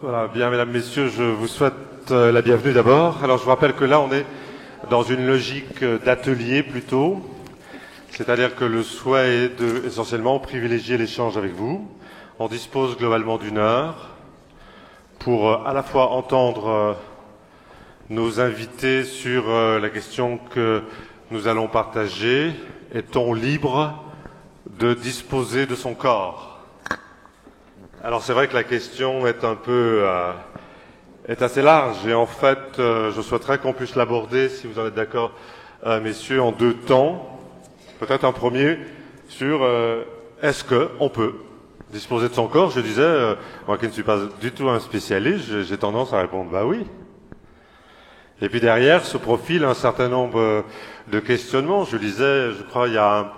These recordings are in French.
Voilà, bien, mesdames, messieurs, je vous souhaite la bienvenue d'abord. Alors, je vous rappelle que là, on est dans une logique d'atelier plutôt, c'est-à-dire que le souhait est de, essentiellement, privilégier l'échange avec vous. On dispose globalement d'1 heure pour à la fois entendre nos invités sur la question que nous allons partager. Est-on libre de disposer de son corps ? Alors c'est vrai que la question est est assez large et en fait je souhaiterais qu'on puisse l'aborder, si vous en êtes d'accord, messieurs, en 2 temps. Peut-être un premier sur est-ce qu'on peut disposer de son corps. Je disais, moi qui ne suis pas du tout un spécialiste, j'ai tendance à répondre bah oui. Et puis derrière se profile un certain nombre de questionnements. Je disais, je crois il y a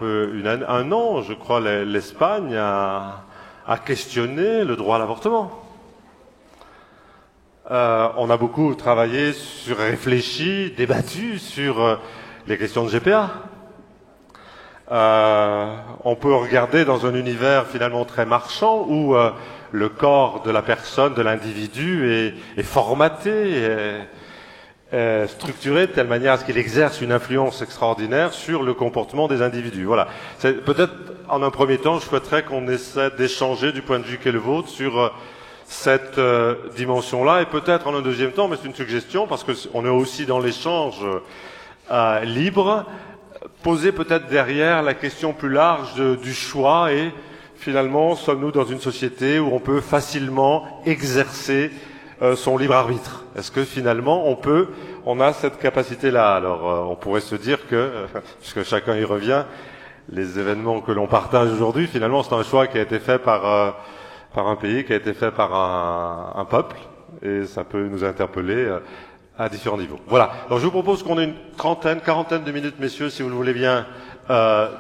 un an, je crois l'Espagne a questionné le droit à l'avortement. On a beaucoup travaillé réfléchi, débattu sur les questions de GPA. On peut regarder dans un univers finalement très marchand où le corps de la personne, de l'individu est formaté, est structuré de telle manière à ce qu'il exerce une influence extraordinaire sur le comportement des individus. Voilà. C'est peut-être en un premier temps, je souhaiterais qu'on essaie d'échanger du point de vue qu'est le vôtre sur cette dimension-là, et peut-être en un deuxième temps, mais c'est une suggestion parce que on est aussi dans l'échange libre, poser peut-être derrière la question plus large du choix et finalement sommes-nous dans une société où on peut facilement exercer son libre arbitre. Est-ce que finalement on a cette capacité-là? Alors on pourrait se dire que, puisque chacun y revient, les événements que l'on partage aujourd'hui, finalement c'est un choix qui a été fait par un pays, qui a été fait par un peuple, et ça peut nous interpeller à différents niveaux. Voilà. Alors je vous propose qu'on ait une quarantaine de minutes, messieurs, si vous le voulez bien,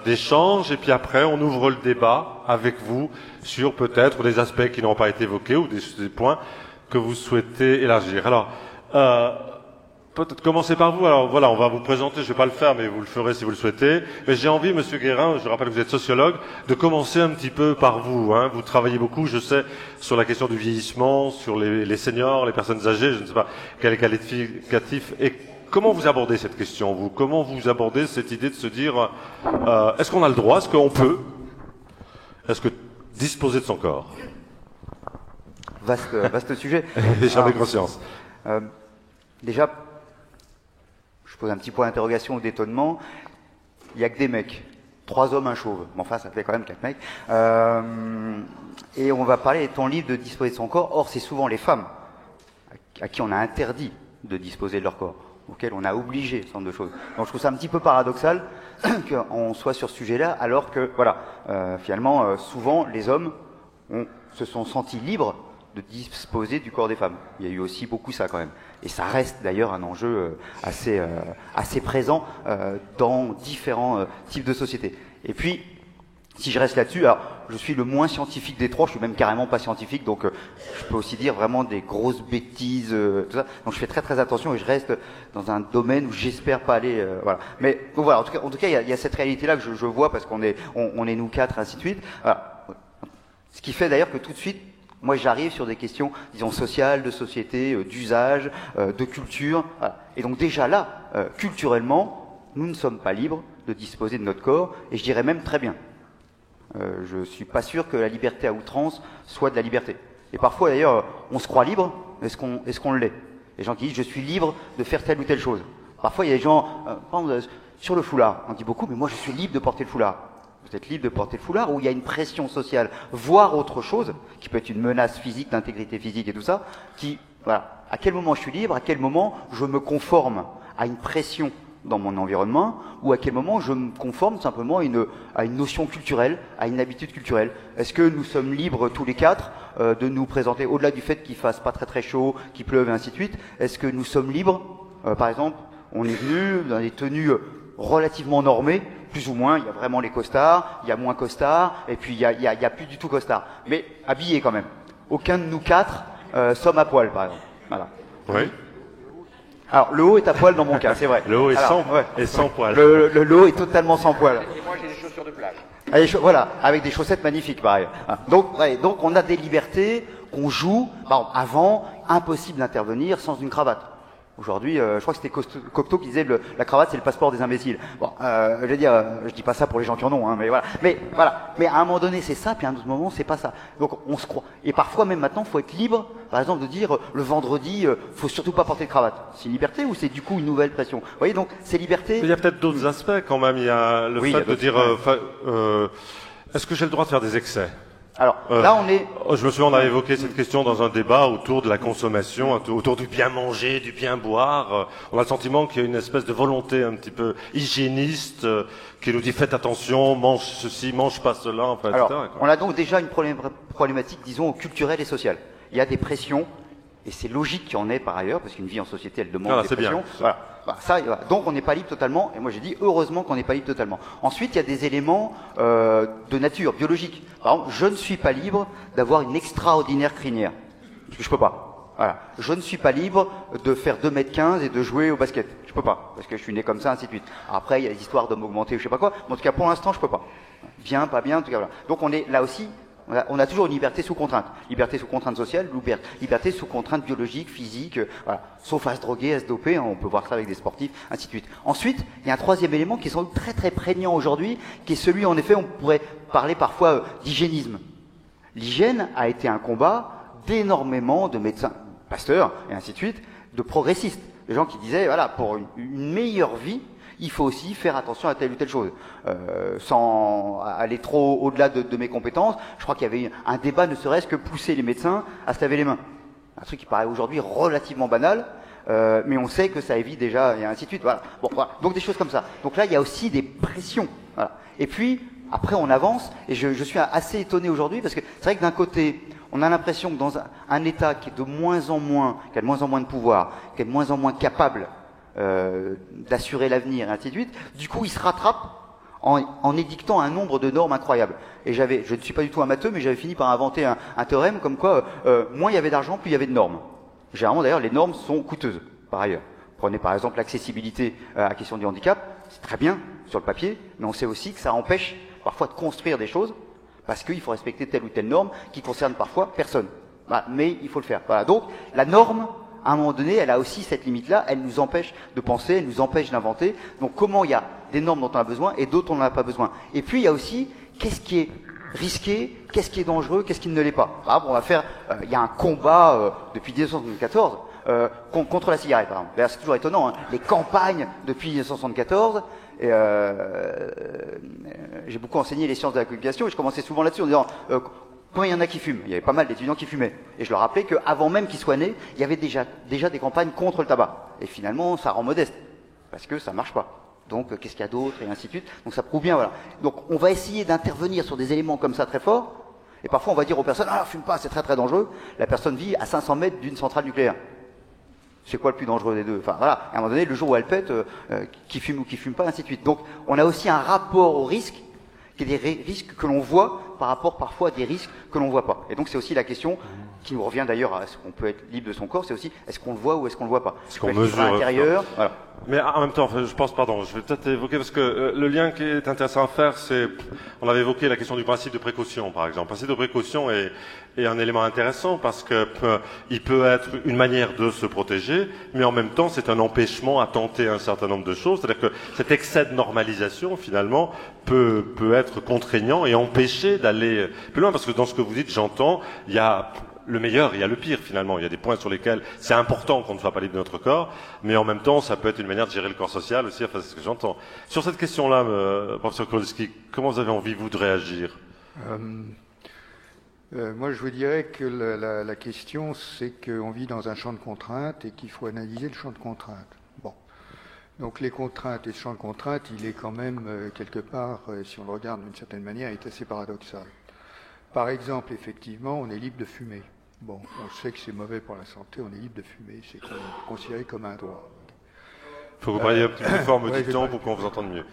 d'échange, et puis après on ouvre le débat avec vous sur peut-être des aspects qui n'ont pas été évoqués ou des points que vous souhaitez élargir. Alors, peut-être commencer par vous. Alors voilà, on va vous présenter, je vais pas le faire, mais vous le ferez si vous le souhaitez. Mais j'ai envie, Monsieur Guérin, je rappelle que vous êtes sociologue, de commencer un petit peu par vous. Hein. Vous travaillez beaucoup, je sais, sur la question du vieillissement, sur les seniors, les personnes âgées, je ne sais pas quel qualificatif. Et comment vous abordez cette question, vous? Comment vous abordez cette idée de se dire, est-ce qu'on a le droit, est-ce qu'on peut, est-ce que disposer de son corps? Vaste sujet. J'en ai conscience. Déjà, je pose un petit point d'interrogation ou d'étonnement. Il n'y a que des mecs. 3 hommes, un chauve. Bon, enfin, ça fait quand même 4 mecs. Et on va parler étant libre de disposer de son corps. Or, c'est souvent les femmes à qui on a interdit de disposer de leur corps, auxquelles on a obligé ce genre de choses. Donc, je trouve ça un petit peu paradoxal qu'on soit sur ce sujet-là, alors que, voilà, finalement, souvent, les hommes se sont sentis libres de disposer du corps des femmes. Il y a eu aussi beaucoup ça quand même. Et ça reste d'ailleurs un enjeu assez présent dans différents types de sociétés. Et puis, si je reste là-dessus, alors je suis le moins scientifique des 3, je suis même carrément pas scientifique, donc je peux aussi dire vraiment des grosses bêtises, tout ça. Donc je fais très très attention et je reste dans un domaine où j'espère pas aller. Voilà. Mais donc voilà, en tout cas, il y a cette réalité-là que je vois parce qu'on est nous 4, ainsi de suite. Voilà. Ce qui fait d'ailleurs que tout de suite, moi, j'arrive sur des questions, disons, sociales, de société, d'usage, de culture. Voilà. Et donc déjà là, culturellement, nous ne sommes pas libres de disposer de notre corps, et je dirais même très bien. Je suis pas sûr que la liberté à outrance soit de la liberté. Et parfois, d'ailleurs, on se croit libre, est-ce qu'on l'est? Les gens qui disent, je suis libre de faire telle ou telle chose. Parfois, il y a des gens, par exemple, sur le foulard, on dit beaucoup, mais moi, je suis libre de porter le foulard. Vous êtes libre de porter le foulard, ou il y a une pression sociale, voire autre chose, qui peut être une menace physique, d'intégrité physique et tout ça, qui, voilà, à quel moment je suis libre, à quel moment je me conforme à une pression dans mon environnement, ou à quel moment je me conforme simplement à une notion culturelle, à une habitude culturelle. Est-ce que nous sommes libres tous les 4 de nous présenter, au-delà du fait qu'il fasse pas très très chaud, qu'il pleuve et ainsi de suite, est-ce que nous sommes libres, par exemple, on est venu dans des tenues relativement normées, plus ou moins, il y a vraiment les costards, il y a moins costards, et puis il y a plus du tout costards. Mais habillés quand même. Aucun de nous 4 sommes à poil, par exemple. Voilà. Oui. Alors, le haut est à poil dans mon cas, c'est vrai. Le haut est sans poil. Le haut est totalement sans poil. Et moi, j'ai des chaussures de plage. Voilà, avec des chaussettes magnifiques, pareil. Donc on a des libertés qu'on joue. Par exemple, avant, impossible d'intervenir sans une cravate. Aujourd'hui, je crois que c'était Cocteau qui disait la cravate c'est le passeport des imbéciles. Bon, je veux dire, je dis pas ça pour les gens qui en ont, hein, mais voilà. Mais à un moment donné c'est ça, puis à un autre moment c'est pas ça. Donc on se croit. Et parfois même maintenant, faut être libre, par exemple, de dire le vendredi, faut surtout pas porter de cravate. C'est une liberté ou c'est du coup une nouvelle pression? Vous voyez, donc c'est liberté. Il y a peut-être d'autres aspects quand même. Il y a le fait de dire, est-ce que j'ai le droit de faire des excès? Alors là, on est. Je me souviens, on a évoqué cette question dans un débat autour de la consommation, autour du bien manger, du bien boire. On a le sentiment qu'il y a une espèce de volonté un petit peu hygiéniste qui nous dit faites attention, mange ceci, mange pas cela, enfin, Alors, etc. on a donc déjà une problématique, disons, culturelle et sociale. Il y a des pressions, et c'est logique qu'il y en ait par ailleurs, parce qu'une vie en société, elle demande des pressions. Voilà. Voilà. Donc on n'est pas libre totalement, et moi j'ai dit heureusement qu'on n'est pas libre totalement. Ensuite, il y a des éléments de nature biologique. Par exemple, je ne suis pas libre d'avoir une extraordinaire crinière, parce que je peux pas. Voilà. Je ne suis pas libre de faire 2,15 m et de jouer au basket. Je peux pas, parce que je suis né comme ça, ainsi de suite. Après, il y a des histoires d'hommes augmentés ou je sais pas quoi, mais en tout cas pour l'instant, je peux pas. Bien, pas bien, en tout cas voilà. Donc on est là aussi. On a toujours une liberté sous contrainte. Liberté sous contrainte sociale, liberté sous contrainte biologique, physique, voilà. Sauf à se droguer, à se doper, hein, on peut voir ça avec des sportifs, ainsi de suite. Ensuite, il y a un troisième élément qui est sans doute très très prégnant aujourd'hui, qui est celui, en effet, on pourrait parler parfois d'hygiénisme. L'hygiène a été un combat d'énormément de médecins, pasteurs, et ainsi de suite, de progressistes. Des gens qui disaient, voilà, pour une meilleure vie, il faut aussi faire attention à telle ou telle chose. Sans aller trop au-delà de mes compétences, je crois qu'il y avait un débat, ne serait-ce que pousser les médecins à se laver les mains. Un truc qui paraît aujourd'hui relativement banal, mais on sait que ça évite déjà, et ainsi de suite. Voilà. Bon, voilà. Donc des choses comme ça. Donc là, il y a aussi des pressions. Voilà. Et puis, après, on avance, et je suis assez étonné aujourd'hui, parce que c'est vrai que d'un côté, on a l'impression que dans un État qui est de moins en moins, qui a de moins en moins de pouvoir, qui est de moins en moins capable d'assurer l'avenir, et ainsi de suite, du coup, il se rattrape en édictant un nombre de normes incroyables. Et je ne suis pas du tout un matheux, mais j'avais fini par inventer un théorème comme quoi, moins il y avait d'argent, plus il y avait de normes. Généralement, d'ailleurs, les normes sont coûteuses, par ailleurs. Prenez par exemple l'accessibilité à la question du handicap, c'est très bien sur le papier, mais on sait aussi que ça empêche parfois de construire des choses, parce qu'il faut respecter telle ou telle norme qui concerne parfois personne. Voilà, mais il faut le faire. Voilà. Donc, la norme, à un moment donné, elle a aussi cette limite-là, elle nous empêche de penser, elle nous empêche d'inventer. Donc comment il y a des normes dont on a besoin et d'autres on n'en a pas besoin. Et puis il y a aussi, qu'est-ce qui est risqué, qu'est-ce qui est dangereux, qu'est-ce qui ne l'est pas. Par exemple, on va faire, il y a un combat depuis 1974 contre la cigarette, par exemple. D'ailleurs, c'est toujours étonnant, hein, les campagnes depuis 1974. Et j'ai beaucoup enseigné les sciences de la communication et je commençais souvent là-dessus en disant combien il y en a qui fument? Il y avait pas mal d'étudiants qui fumaient. Et je leur rappelais qu'avant même qu'ils soient nés, il y avait déjà des campagnes contre le tabac. Et finalement, ça rend modeste. Parce que ça marche pas. Donc, qu'est-ce qu'il y a d'autre? Et ainsi de suite. Donc, ça prouve bien, voilà. Donc, on va essayer d'intervenir sur des éléments comme ça très forts. Et parfois, on va dire aux personnes, ah, fume pas, c'est très très dangereux. La personne vit à 500 mètres d'une centrale nucléaire. C'est quoi le plus dangereux des deux? Enfin, voilà. À un moment donné, le jour où elle pète, qui fume ou qui fume pas, ainsi de suite. Donc, on a aussi un rapport au risque, qui est des risques que l'on voit par rapport parfois à des risques que l'on voit pas. Et donc c'est aussi la question qui nous revient d'ailleurs à est-ce qu'on peut être libre de son corps, c'est aussi est-ce qu'on le voit ou est-ce qu'on le voit pas. Est-ce qu'on mesure à l'intérieur, voilà. Mais en même temps, je pense, pardon, je vais peut-être évoquer parce que le lien qui est intéressant à faire, c'est, on avait évoqué la question du principe de précaution, par exemple. Le principe de précaution est un élément intéressant parce que il peut être une manière de se protéger, mais en même temps, c'est un empêchement à tenter un certain nombre de choses. C'est-à-dire que cet excès de normalisation, finalement, peut être contraignant et empêcher d'aller plus loin. Parce que dans ce que vous dites, j'entends, il y a le meilleur, il y a le pire finalement. Il y a des points sur lesquels c'est important qu'on ne soit pas libre de notre corps, mais en même temps, ça peut être une manière de gérer le corps social aussi. Enfin, c'est ce que j'entends. Sur cette question-là, professeur Kroliski, comment vous avez envie, vous, de réagir? Moi, je vous dirais que la question, c'est qu'on vit dans un champ de contraintes et qu'il faut analyser le champ de contraintes. Bon. Donc, les contraintes et le champ de contraintes, il est quand même, quelque part, si on le regarde d'une certaine manière, il est assez paradoxal. Par exemple, effectivement, on est libre de fumer. Bon, on sait que c'est mauvais pour la santé, on est libre de fumer, c'est considéré comme un droit. Il faut que vous parliez un petit peu fort, me dit-on, pour qu'on vous entende mieux.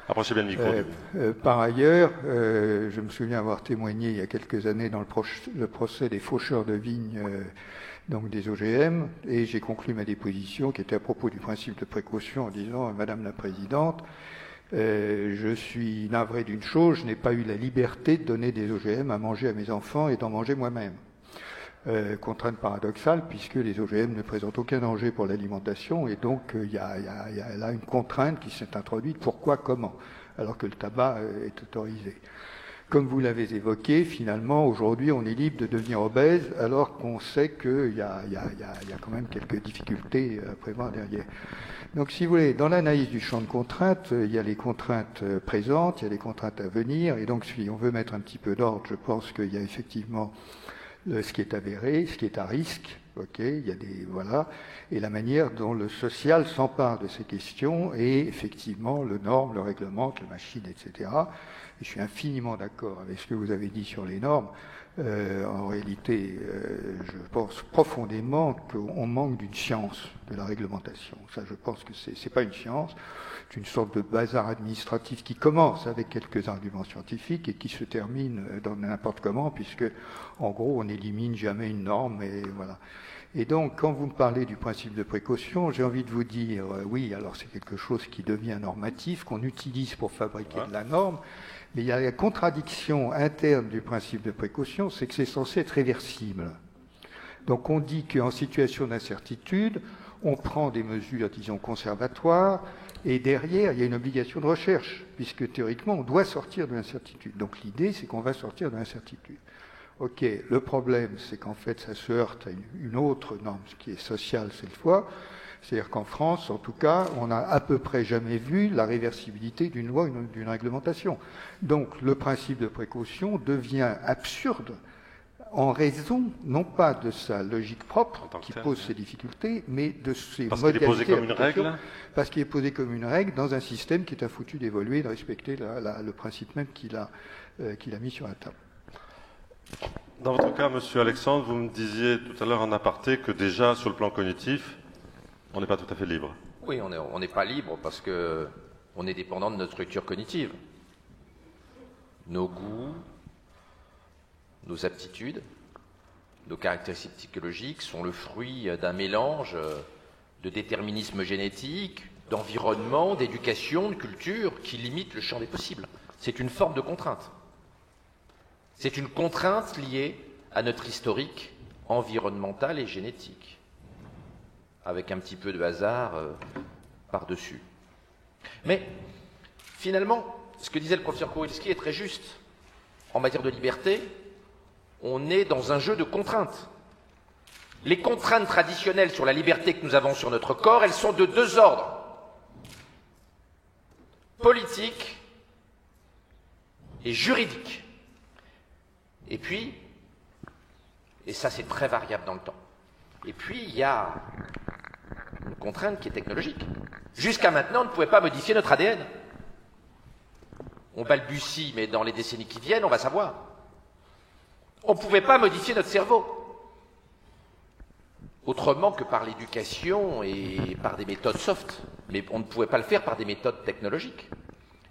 Approchez bien le micro. Par ailleurs, je me souviens avoir témoigné il y a quelques années dans le procès des faucheurs de vignes, donc des OGM, et j'ai conclu ma déposition qui était à propos du principe de précaution en disant, Madame la Présidente, je suis navré d'une chose, je n'ai pas eu la liberté de donner des OGM à manger à mes enfants et d'en manger moi-même. Contrainte paradoxale, puisque les OGM ne présentent aucun danger pour l'alimentation, et donc il y a là une contrainte qui s'est introduite. Pourquoi, comment, alors que le tabac est autorisé. Comme vous l'avez évoqué, finalement, aujourd'hui, on est libre de devenir obèse, alors qu'on sait qu'il y a quand même quelques difficultés à prévoir derrière. Donc, si vous voulez, dans l'analyse du champ de contraintes, il y a les contraintes présentes, il y a les contraintes à venir, et donc, si on veut mettre un petit peu d'ordre, je pense qu'il y a effectivement ce qui est avéré, ce qui est à risque, ok, il y a voilà, et la manière dont le social s'empare de ces questions, et effectivement, le norme, le réglemente, le machine, etc. Et je suis infiniment d'accord avec ce que vous avez dit sur les normes. En réalité, je pense profondément qu'on manque d'une science de la réglementation. Ça, je pense que c'est pas une science, c'est une sorte de bazar administratif qui commence avec quelques arguments scientifiques et qui se termine dans n'importe comment, puisque, en gros, on n'élimine jamais une norme, et voilà. Et donc, quand vous me parlez du principe de précaution, j'ai envie de vous dire, oui, alors c'est quelque chose qui devient normatif, qu'on utilise pour fabriquer de la norme, mais il y a la contradiction interne du principe de précaution, c'est que c'est censé être réversible. Donc on dit qu'en situation d'incertitude, on prend des mesures, disons, conservatoires, et derrière, il y a une obligation de recherche, puisque théoriquement, on doit sortir de l'incertitude. Donc l'idée, c'est qu'on va sortir de l'incertitude. Ok, le problème, c'est qu'en fait, ça se heurte à une autre norme, ce qui est sociale cette fois. C'est-à-dire qu'en France, en tout cas, on n'a à peu près jamais vu la réversibilité d'une loi ou d'une réglementation. Donc le principe de précaution devient absurde en raison, non pas de sa logique propre, qui pose ses difficultés, mais de ses modalités. Parce qu'il est posé comme une règle. Parce qu'il est posé comme une règle dans un système qui est à foutu d'évoluer et de respecter le principe même qu'il a mis sur la table. Dans votre cas, Monsieur Alexandre, vous me disiez tout à l'heure en aparté que déjà, sur le plan cognitif, on n'est pas tout à fait libre. Oui, on n'est pas libre parce que on est dépendant de notre structure cognitive. Nos goûts, nos aptitudes, nos caractéristiques psychologiques sont le fruit d'un mélange de déterminisme génétique, d'environnement, d'éducation, de culture qui limite le champ des possibles. C'est une forme de contrainte. C'est une contrainte liée à notre historique environnemental et génétique, avec un petit peu de hasard par-dessus. Mais, finalement, ce que disait le professeur Kowalski est très juste. En matière de liberté, on est dans un jeu de contraintes. Les contraintes traditionnelles sur la liberté que nous avons sur notre corps, elles sont de deux ordres. Politique et juridique. Et puis, et ça c'est très variable dans le temps, et puis il y a une contrainte qui est technologique. Jusqu'à maintenant, on ne pouvait pas modifier notre ADN. On balbutie, mais dans les décennies qui viennent, on va savoir. On ne pouvait pas modifier notre cerveau. Autrement que par l'éducation et par des méthodes soft. Mais on ne pouvait pas le faire par des méthodes technologiques.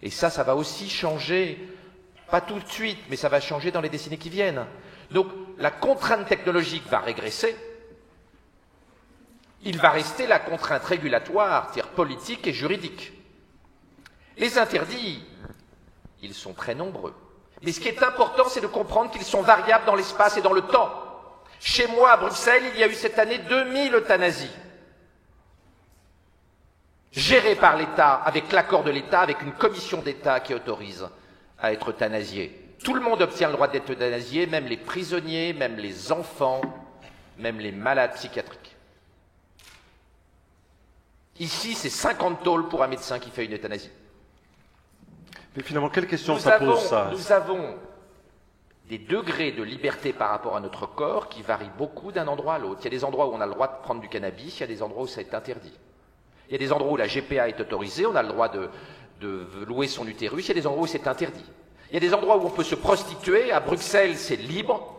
Et ça va aussi changer, pas tout de suite, mais ça va changer dans les décennies qui viennent. Donc, la contrainte technologique va régresser. Il va rester la contrainte régulatoire, c'est-à-dire politique et juridique. Les interdits, ils sont très nombreux. Mais ce qui est important, c'est de comprendre qu'ils sont variables dans l'espace et dans le temps. Chez moi, à Bruxelles, il y a eu cette année 2000 euthanasies. Gérées par l'État, avec l'accord de l'État, avec une commission d'État qui autorise à être euthanasié. Tout le monde obtient le droit d'être euthanasié, même les prisonniers, même les enfants, même les malades psychiatriques. Ici, c'est 50 tôles pour un médecin qui fait une euthanasie. Mais finalement, quelle question ça pose, ça ? Nous avons des degrés de liberté par rapport à notre corps qui varient beaucoup d'un endroit à l'autre. Il y a des endroits où on a le droit de prendre du cannabis, il y a des endroits où ça est interdit. Il y a des endroits où la GPA est autorisée, on a le droit de louer son utérus, il y a des endroits où c'est interdit. Il y a des endroits où on peut se prostituer, à Bruxelles c'est libre,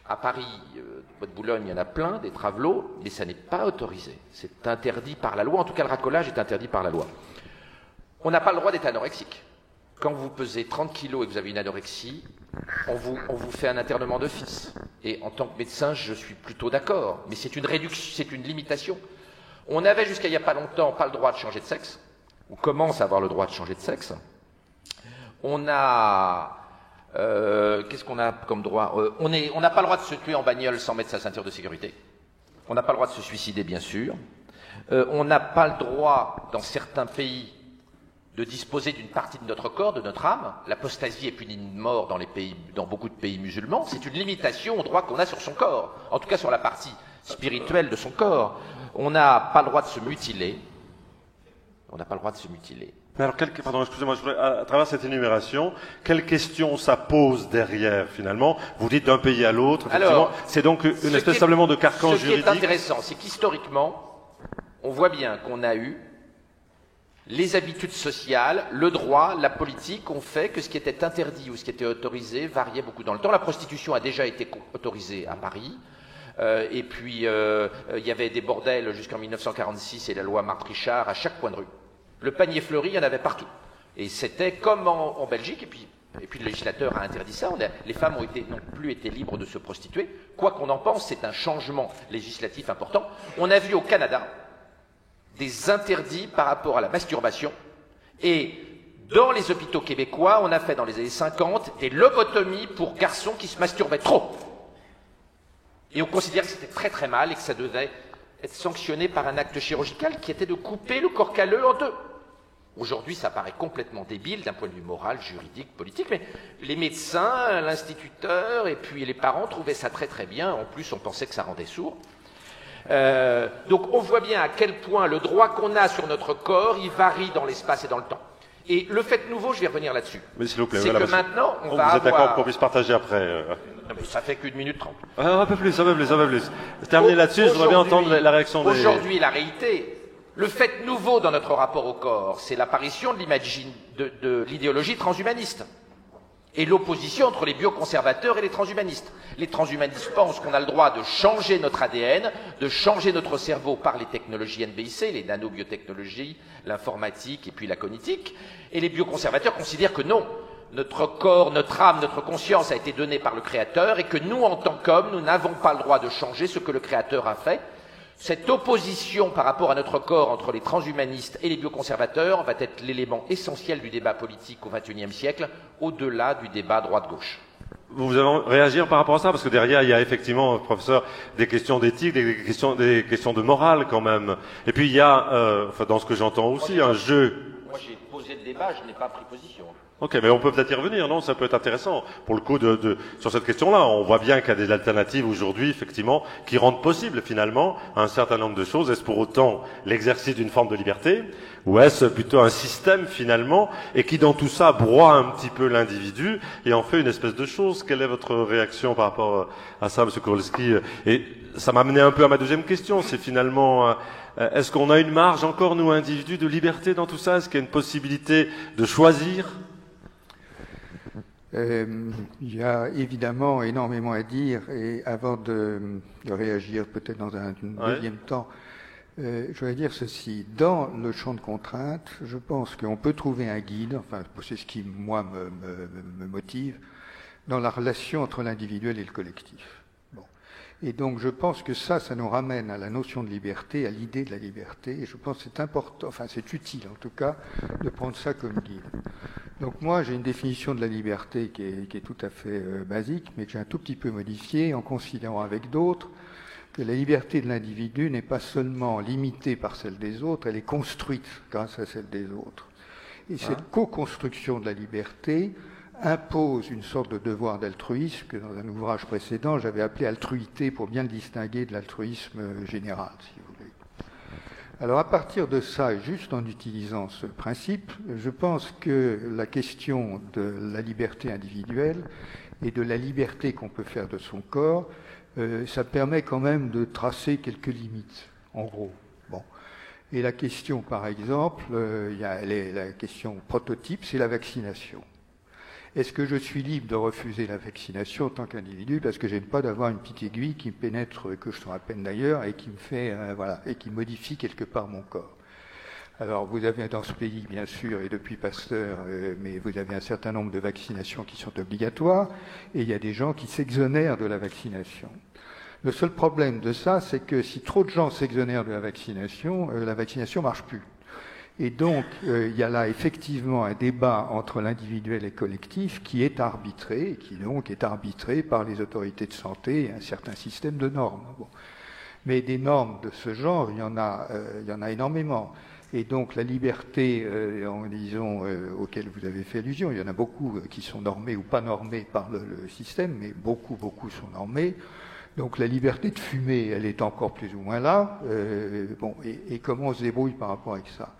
à Paris, de Boulogne, il y en a plein, des travelots, mais ça n'est pas autorisé. C'est interdit par la loi, en tout cas le racolage est interdit par la loi. On n'a pas le droit d'être anorexique. Quand vous pesez 30 kilos et que vous avez une anorexie, on vous fait un internement d'office. Et en tant que médecin, je suis plutôt d'accord, mais c'est une réduction, c'est une limitation. On avait jusqu'à il n'y a pas longtemps pas le droit de changer de sexe. On commence à avoir le droit de changer de sexe. On a Qu'est-ce qu'on a comme droit? On n'a pas le droit de se tuer en bagnole sans mettre sa ceinture de sécurité. On n'a pas le droit de se suicider, bien sûr. On n'a pas le droit, dans certains pays, de disposer d'une partie de notre corps, de notre âme. L'apostasie est punie de mort dans beaucoup de pays musulmans. C'est une limitation au droit qu'on a sur son corps, en tout cas sur la partie spirituelle de son corps. On n'a pas le droit de se mutiler. On n'a pas le droit de se mutiler. Mais alors, pardon, excusez-moi, à travers cette énumération, quelles questions ça pose derrière, finalement? Vous dites d'un pays à l'autre, effectivement. C'est donc une espèce simplement de carcan juridique. Ce qui est intéressant, c'est qu'historiquement, on voit bien qu'on a eu les habitudes sociales, le droit, la politique ont fait que ce qui était interdit ou ce qui était autorisé variait beaucoup dans le temps. La prostitution a déjà été autorisée à Paris. Et puis, il y avait des bordels jusqu'en 1946 et la loi Marc-Richard à chaque coin de rue. Le panier fleuri, il y en avait partout. Et c'était comme en Belgique, et puis le législateur a interdit ça. Les femmes n'ont plus été libres de se prostituer. Quoi qu'on en pense, c'est un changement législatif important. On a vu au Canada des interdits par rapport à la masturbation. Et dans les hôpitaux québécois, on a fait dans les années 50 des lobotomies pour garçons qui se masturbaient trop. Et on considère que c'était très très mal et que ça devait être sanctionné par un acte chirurgical qui était de couper le corps calleux en deux. Aujourd'hui, ça paraît complètement débile d'un point de vue moral, juridique, politique, mais les médecins, l'instituteur et puis les parents trouvaient ça très très bien. En plus, on pensait que ça rendait sourd. Donc on voit bien à quel point le droit qu'on a sur notre corps, il varie dans l'espace et dans le temps. Et le fait nouveau, je vais revenir là-dessus. Mais s'il vous plaît, c'est voilà, que maintenant, on va vous avoir... êtes d'accord qu'on puisse partager après Non, mais ça fait qu'une minute 30. Un peu plus. Terminer là-dessus, je voudrais bien entendre la réaction des... Aujourd'hui, la réalité, le fait nouveau dans notre rapport au corps, c'est l'apparition de l'idéologie transhumaniste et l'opposition entre les bioconservateurs et les transhumanistes. Les transhumanistes pensent qu'on a le droit de changer notre ADN, de changer notre cerveau par les technologies NBIC, les nanobiotechnologies, l'informatique et puis la cognitique. Et les bioconservateurs considèrent que non, notre corps, notre âme, notre conscience a été donnée par le Créateur et que nous, en tant qu'hommes, nous n'avons pas le droit de changer ce que le Créateur a fait. Cette opposition par rapport à notre corps entre les transhumanistes et les bioconservateurs va être l'élément essentiel du débat politique au XXIe siècle, au-delà du débat droite-gauche. Vous allez réagir par rapport à ça, parce que derrière, il y a effectivement, professeur, des questions d'éthique, des questions de morale quand même. Et puis il y a, enfin, dans ce que j'entends aussi, un jeu. Moi, j'ai posé le débat, je n'ai pas pris position. Ok, mais on peut peut-être y revenir, non? Ça peut être intéressant. Pour le coup, sur cette question-là, on voit bien qu'il y a des alternatives aujourd'hui, effectivement, qui rendent possible, finalement, un certain nombre de choses. Est-ce pour autant l'exercice d'une forme de liberté? Ou est-ce plutôt un système, finalement, et qui, dans tout ça, broie un petit peu l'individu et en fait une espèce de chose? Quelle est votre réaction par rapport à ça, M. Kowalski? Et ça m'a amené un peu à ma deuxième question. C'est finalement, est-ce qu'on a une marge encore, nous, individus, de liberté dans tout ça? Est-ce qu'il y a une possibilité de choisir? Il y a évidemment énormément à dire, et avant de réagir peut-être dans un deuxième temps, je voudrais dire ceci. Dans le champ de contrainte, je pense qu'on peut trouver un guide, enfin c'est ce qui, moi, me motive, dans la relation entre l'individuel et le collectif. Bon. Et donc je pense que ça nous ramène à la notion de liberté, à l'idée de la liberté, et je pense que c'est important, enfin c'est utile en tout cas, de prendre ça comme guide. Donc moi, j'ai une définition de la liberté qui est tout à fait basique, mais que j'ai un tout petit peu modifiée en considérant avec d'autres que la liberté de l'individu n'est pas seulement limitée par celle des autres, elle est construite grâce à celle des autres. Et cette co-construction de la liberté impose une sorte de devoir d'altruisme que dans un ouvrage précédent, j'avais appelé altruité pour bien le distinguer de l'altruisme général, si vous voulez. Alors à partir de ça, et juste en utilisant ce principe, je pense que la question de la liberté individuelle et de la liberté qu'on peut faire de son corps, ça permet quand même de tracer quelques limites, en gros. Bon. Et la question, par exemple, la question prototype, c'est la vaccination. Est-ce que je suis libre de refuser la vaccination en tant qu'individu parce que j'aime pas d'avoir une petite aiguille qui me pénètre, que je sens à peine d'ailleurs, et qui me fait, et qui modifie quelque part mon corps. Alors, vous avez dans ce pays, bien sûr, et depuis Pasteur, mais vous avez un certain nombre de vaccinations qui sont obligatoires, et il y a des gens qui s'exonèrent de la vaccination. Le seul problème de ça, c'est que si trop de gens s'exonèrent de la vaccination marche plus. Et donc, il y a là effectivement un débat entre l'individuel et le collectif qui est arbitré, et qui donc est arbitré par les autorités de santé et un certain système de normes. Bon. Mais des normes de ce genre, il y en a énormément. Et donc la liberté, auquel vous avez fait allusion, il y en a beaucoup qui sont normées ou pas normées par le système, mais beaucoup sont normées. Donc la liberté de fumer, elle est encore plus ou moins là. Et comment on se débrouille par rapport avec ça?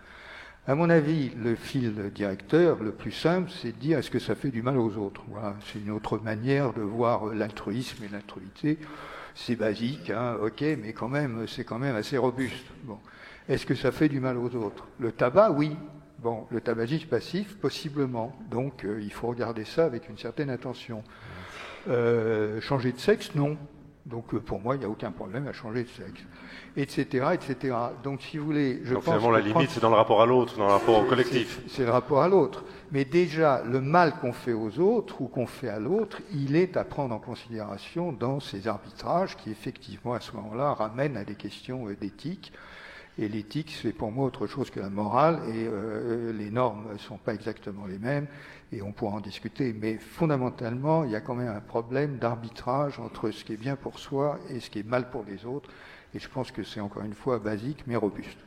À mon avis, le fil directeur, le plus simple, c'est de dire est-ce que ça fait du mal aux autres? Voilà, c'est une autre manière de voir l'altruisme et l'altruité. C'est basique, hein, ok, mais quand même, c'est quand même assez robuste. Bon. Est-ce que ça fait du mal aux autres? Le tabac, oui. Bon, le tabagisme passif, possiblement. Donc, il faut regarder ça avec une certaine attention. Changer de sexe, non. Donc, pour moi, il n'y a aucun problème à changer de sexe. Etc., etc. Donc, si vous voulez, je pense finalement, la limite, c'est dans le rapport à l'autre, dans le rapport au collectif. C'est le rapport à l'autre. Mais déjà, le mal qu'on fait aux autres ou qu'on fait à l'autre, il est à prendre en considération dans ces arbitrages qui, effectivement, à ce moment-là, ramènent à des questions d'éthique. Et l'éthique, c'est pour moi autre chose que la morale, et les normes ne sont pas exactement les mêmes, et on pourra en discuter. Mais fondamentalement, il y a quand même un problème d'arbitrage entre ce qui est bien pour soi et ce qui est mal pour les autres. Et je pense que c'est encore une fois basique, mais robuste.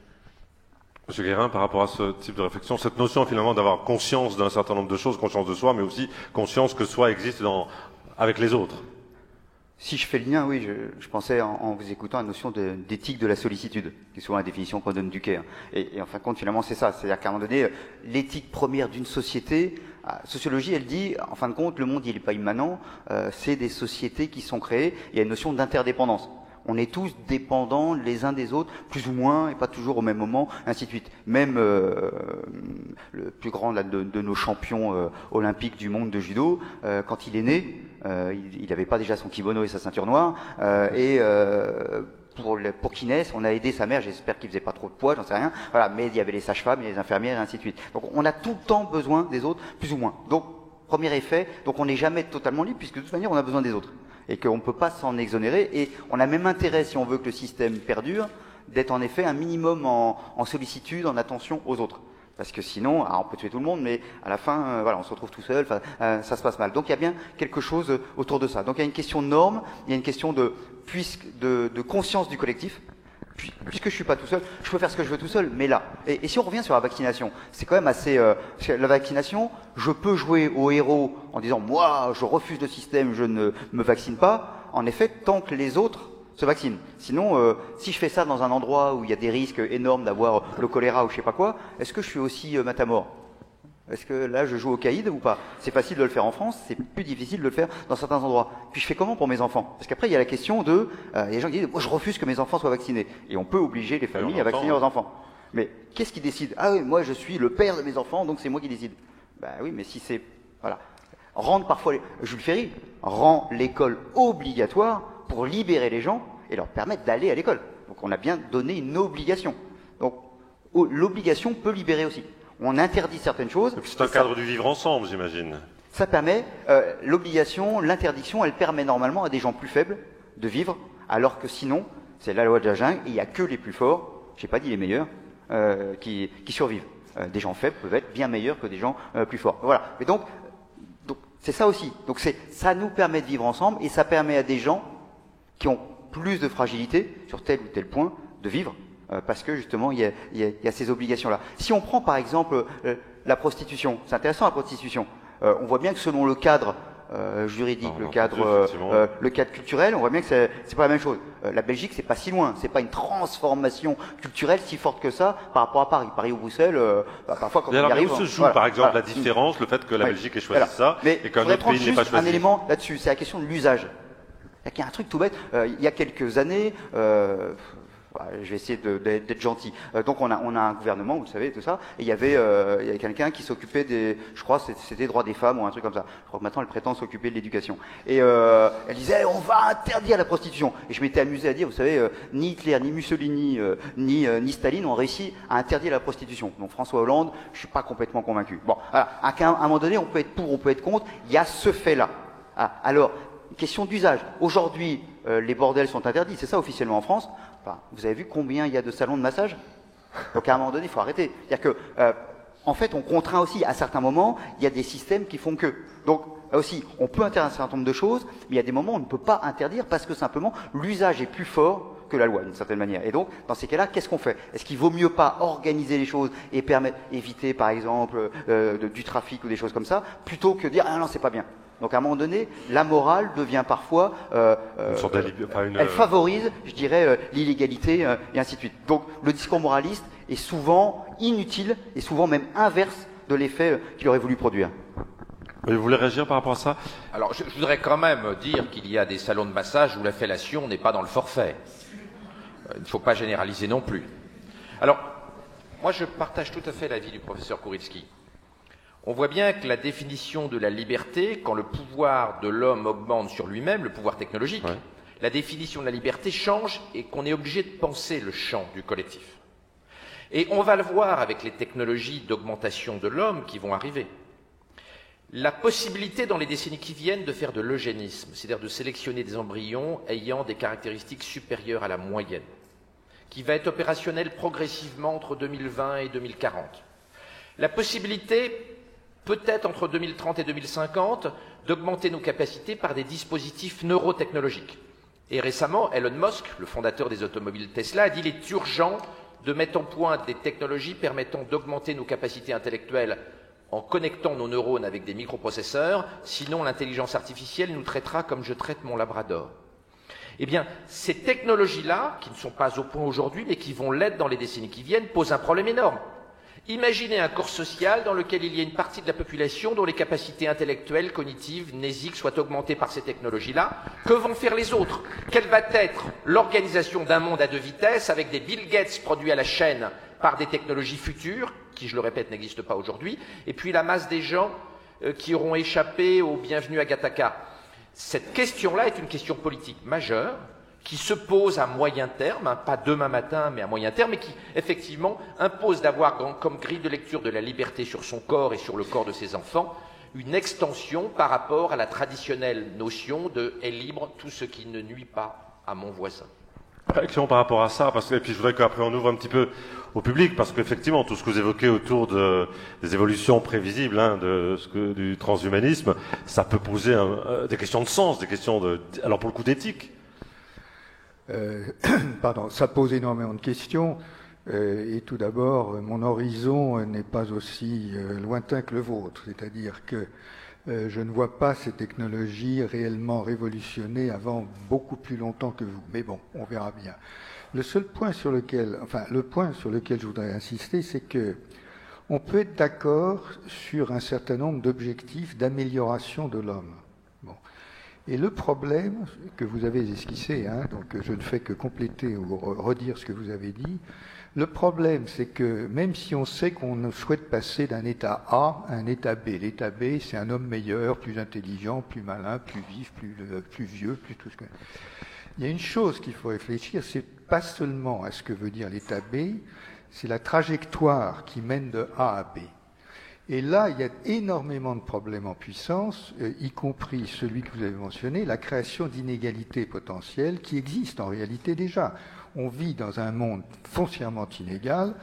Monsieur Guérin, par rapport à ce type de réflexion, cette notion finalement d'avoir conscience d'un certain nombre de choses, conscience de soi, mais aussi conscience que soi existe avec les autres. Si je fais le lien, oui, je pensais en vous écoutant à la notion d'éthique de la sollicitude, qui est souvent la définition qu'on donne du Caire. Et en fin de compte, finalement, c'est ça. C'est-à-dire qu'à un moment donné, l'éthique première d'une société, sociologie, elle dit, en fin de compte, le monde, il n'est pas immanent, c'est des sociétés qui sont créées, il y a une notion d'interdépendance. On est tous dépendants les uns des autres, plus ou moins, et pas toujours au même moment, ainsi de suite. Même le plus grand là, de nos champions olympiques du monde de judo, quand il est né, il n'avait pas déjà son kimono et sa ceinture noire, pour qu'il naisse, on a aidé sa mère, j'espère qu'il faisait pas trop de poids, j'en sais rien, voilà, mais il y avait les sages-femmes, les infirmières, et ainsi de suite. Donc on a tout le temps besoin des autres, plus ou moins. Donc, premier effet, donc on n'est jamais totalement libre, puisque de toute manière, on a besoin des autres. Et qu'on ne peut pas s'en exonérer, et on a même intérêt, si on veut que le système perdure, d'être en effet un minimum en sollicitude, en attention aux autres. Parce que sinon, on peut tuer tout le monde, mais à la fin, voilà, on se retrouve tout seul, ça se passe mal. Donc il y a bien quelque chose autour de ça. Donc il y a une question de normes, il y a une question de conscience du collectif. Puisque je suis pas tout seul, je peux faire ce que je veux tout seul, mais là. Et si on revient sur la vaccination, c'est quand même assez... la vaccination, je peux jouer au héros en disant « moi, je refuse le système, je ne me vaccine pas », en effet, tant que les autres se vaccinent. Sinon, si je fais ça dans un endroit où il y a des risques énormes d'avoir le choléra ou je sais pas quoi, est-ce que je suis aussi matamore ? Est-ce que là, je joue au caïd ou pas? C'est facile de le faire en France, c'est plus difficile de le faire dans certains endroits. Puis je fais comment pour mes enfants? Parce qu'après, il y a la question il y a des gens qui disent « moi, je refuse que mes enfants soient vaccinés ». Et on peut obliger les familles à vacciner leurs enfants. Mais qu'est-ce qui décide? Ah oui, moi, je suis le père de mes enfants, donc c'est moi qui décide. Ben oui, mais si c'est... Voilà. Rendre parfois... Jules Ferry rend l'école obligatoire pour libérer les gens et leur permettre d'aller à l'école. Donc on a bien donné une obligation. Donc l'obligation peut libérer aussi. On interdit certaines choses. C'est un cadre du vivre ensemble, j'imagine. Ça permet, l'obligation, l'interdiction, elle permet normalement à des gens plus faibles de vivre, alors que sinon, c'est la loi de la jungle, et il n'y a que les plus forts, j'ai pas dit les meilleurs, qui survivent. Des gens faibles peuvent être bien meilleurs que des gens plus forts. Voilà. Et donc c'est ça aussi. Donc ça nous permet de vivre ensemble, et ça permet à des gens qui ont plus de fragilité sur tel ou tel point de vivre. Parce que justement, il y a ces obligations-là. Si on prend par exemple la prostitution, c'est intéressant la prostitution. On voit bien que selon le cadre juridique, le cadre culturel, on voit bien que c'est pas la même chose. La Belgique, c'est pas si loin, c'est pas une transformation culturelle si forte que ça par rapport à Paris. Paris ou Bruxelles, parfois quand on y arrive. Où se joue par exemple la différence, le fait que la Belgique ait choisi ça et qu'un autre pays n'ait pas choisi? Un élément là-dessus, c'est la question de l'usage. Il y a un truc tout bête. Il y a quelques années. Je vais essayer d'être gentil. Donc on a un gouvernement, vous le savez, tout ça, et il y avait quelqu'un qui s'occupait je crois c'était droits des femmes ou un truc comme ça. Je crois que maintenant elle prétend s'occuper de l'éducation. Et elle disait on va interdire la prostitution. Et je m'étais amusé à dire, vous savez, ni Hitler, ni Mussolini, ni Staline ont réussi à interdire la prostitution. Donc François Hollande, je suis pas complètement convaincu. Bon, voilà, à un moment donné, on peut être pour, on peut être contre. Il y a ce fait-là. Alors, question d'usage. Aujourd'hui, les bordels sont interdits, c'est ça officiellement en France. Enfin, vous avez vu combien il y a de salons de massage? Donc à un moment donné, il faut arrêter. C'est-à-dire que, en fait, on contraint aussi, à certains moments, il y a des systèmes qui font que. Donc, là aussi, on peut interdire un certain nombre de choses, mais il y a des moments où on ne peut pas interdire parce que simplement, l'usage est plus fort que la loi, d'une certaine manière. Et donc, dans ces cas-là, qu'est-ce qu'on fait? Est-ce qu'il vaut mieux pas organiser les choses et éviter, par exemple, du trafic ou des choses comme ça, plutôt que dire, ah non, c'est pas bien. Donc à un moment donné, la morale devient parfois, elle favorise, je dirais, l'illégalité et ainsi de suite. Donc le discours moraliste est souvent inutile et souvent même inverse de l'effet qu'il aurait voulu produire. Vous voulez réagir par rapport à ça? Alors je voudrais quand même dire qu'il y a des salons de massage où la fellation n'est pas dans le forfait. Il ne faut pas généraliser non plus. Alors, moi je partage tout à fait l'avis du professeur Kouritzky. On voit bien que la définition de la liberté, quand le pouvoir de l'homme augmente sur lui-même, le pouvoir technologique, ouais, la définition de la liberté change et qu'on est obligé de penser le champ du collectif. Et on va le voir avec les technologies d'augmentation de l'homme qui vont arriver. La possibilité dans les décennies qui viennent de faire de l'eugénisme, c'est-à-dire de sélectionner des embryons ayant des caractéristiques supérieures à la moyenne, qui va être opérationnelle progressivement entre 2020 et 2040. La possibilité, peut-être entre 2030 et 2050, d'augmenter nos capacités par des dispositifs neurotechnologiques. Et récemment, Elon Musk, le fondateur des automobiles Tesla, a dit qu'il est urgent de mettre en pointe des technologies permettant d'augmenter nos capacités intellectuelles en connectant nos neurones avec des microprocesseurs, sinon l'intelligence artificielle nous traitera comme je traite mon labrador. Eh bien, ces technologies-là, qui ne sont pas au point aujourd'hui, mais qui vont l'être dans les décennies qui viennent, posent un problème énorme. Imaginez un corps social dans lequel il y a une partie de la population dont les capacités intellectuelles, cognitives, mnésiques soient augmentées par ces technologies-là. Que vont faire les autres? Quelle va être l'organisation d'un monde à deux vitesses avec des Bill Gates produits à la chaîne par des technologies futures, qui, je le répète, n'existent pas aujourd'hui, et puis la masse des gens qui auront échappé au bienvenu à Gattaca? Cette question-là est une question politique majeure, qui se pose à moyen terme, hein, pas demain matin, mais à moyen terme, et qui, effectivement, impose d'avoir comme grille de lecture de la liberté sur son corps et sur le corps de ses enfants, une extension par rapport à la traditionnelle notion de « est libre tout ce qui ne nuit pas à mon voisin ». Réaction par rapport à ça, et puis je voudrais qu'après on ouvre un petit peu au public, parce qu'effectivement, tout ce que vous évoquez autour des évolutions prévisibles du transhumanisme, ça peut poser des questions de sens, des questions alors pour le coup d'éthique. Pardon, ça pose énormément de questions. Et tout d'abord, mon horizon n'est pas aussi lointain que le vôtre. C'est-à-dire que je ne vois pas ces technologies réellement révolutionner avant beaucoup plus longtemps que vous. Mais bon, on verra bien. Le point sur lequel je voudrais insister, c'est que on peut être d'accord sur un certain nombre d'objectifs d'amélioration de l'homme. Bon. Et le problème que vous avez esquissé, donc je ne fais que compléter ou redire ce que vous avez dit, le problème c'est que même si on sait qu'on souhaite passer d'un état A à un état B, l'état B c'est un homme meilleur, plus intelligent, plus malin, plus vif, plus vieux, plus tout ce que... Il y a une chose qu'il faut réfléchir, c'est pas seulement à ce que veut dire l'état B, c'est la trajectoire qui mène de A à B. Et là, il y a énormément de problèmes en puissance, y compris celui que vous avez mentionné, la création d'inégalités potentielles qui existent en réalité déjà. On vit dans un monde foncièrement inégal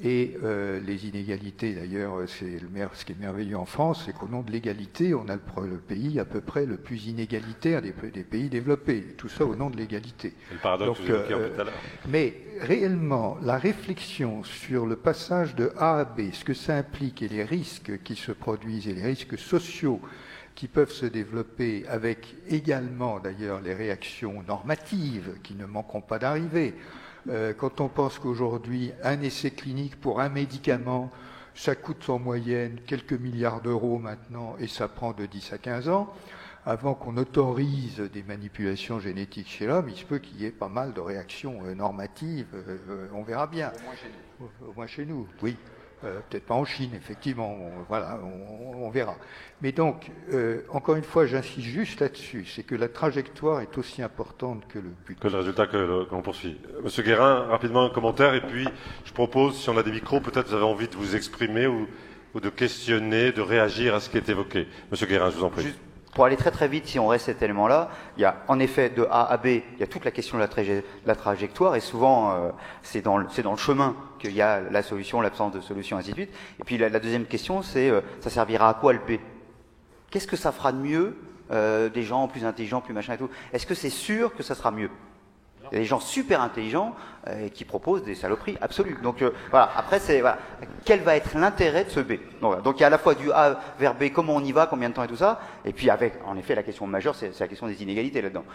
et les inégalités, d'ailleurs, ce qui est merveilleux en France, c'est qu'au nom de l'égalité, on a le pays à peu près le plus inégalitaire des pays développés. Tout ça au nom de l'égalité. C'est le paradoxe que vous évoquiez tout à l'heure. Mais réellement, la réflexion sur le passage de A à B, ce que ça implique et les risques qui se produisent et les risques sociaux qui peuvent se développer avec également d'ailleurs les réactions normatives qui ne manqueront pas d'arriver. Quand on pense qu'aujourd'hui, un essai clinique pour un médicament, ça coûte en moyenne quelques milliards d'euros maintenant et ça prend de 10 à 15 ans, avant qu'on autorise des manipulations génétiques chez l'homme, il se peut qu'il y ait pas mal de réactions normatives, on verra bien. Au moins chez nous, oui. Peut-être pas en Chine, effectivement, on verra. Mais donc, encore une fois, j'insiste juste là-dessus, c'est que la trajectoire est aussi importante que le but. Que le résultat que l'on poursuit. Monsieur Guérin, rapidement un commentaire, et puis je propose, si on a des micros, peut-être vous avez envie de vous exprimer ou de questionner, de réagir à ce qui est évoqué. Monsieur Guérin, je vous en prie. Pour aller très très vite, si on reste cet élément-là, il y a en effet de A à B, il y a toute la question de la trajectoire, et souvent c'est dans le chemin qu'il y a la solution, l'absence de solution, ainsi de suite. Et puis la deuxième question, c'est ça servira à quoi le B? Qu'est-ce que ça fera de mieux des gens plus intelligents, plus machin et tout? Est-ce que c'est sûr que ça sera mieux? Il y a des gens super intelligents qui proposent des saloperies absolues. Donc voilà, après c'est voilà, quel va être l'intérêt de ce B? Donc il y a à la fois du A vers B, comment on y va, combien de temps et tout ça, et puis avec en effet la question majeure, c'est la question des inégalités là-dedans.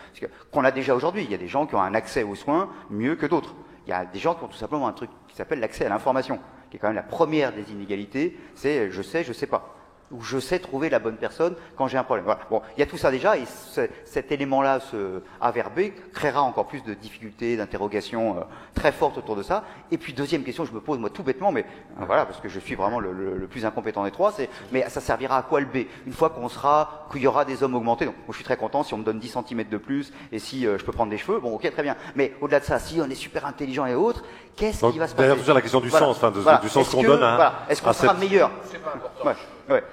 Qu'on a déjà aujourd'hui, il y a des gens qui ont un accès aux soins mieux que d'autres. Il y a des gens qui ont tout simplement un truc qui s'appelle l'accès à l'information, qui est quand même la première des inégalités, c'est je sais pas. Où je sais trouver la bonne personne quand j'ai un problème. Voilà. Bon, il y a tout ça déjà, et cet élément-là, ce A vers B, créera encore plus de difficultés, d'interrogations très fortes autour de ça. Et puis deuxième question, je me pose moi tout bêtement, mais voilà, parce que je suis vraiment le plus incompétent des trois, c'est mais ça servira à quoi le B? Une fois qu'il y aura des hommes augmentés, donc moi je suis très content si on me donne 10 cm de plus et si je peux prendre des cheveux, bon ok très bien. Mais au-delà de ça, si on est super intelligent et autres, qu'est-ce qui va se passer? D'ailleurs, c'est la question du sens, enfin, du sens qu'on donne à. Est-ce qu'on sera meilleur? C'est pas important. Ouais.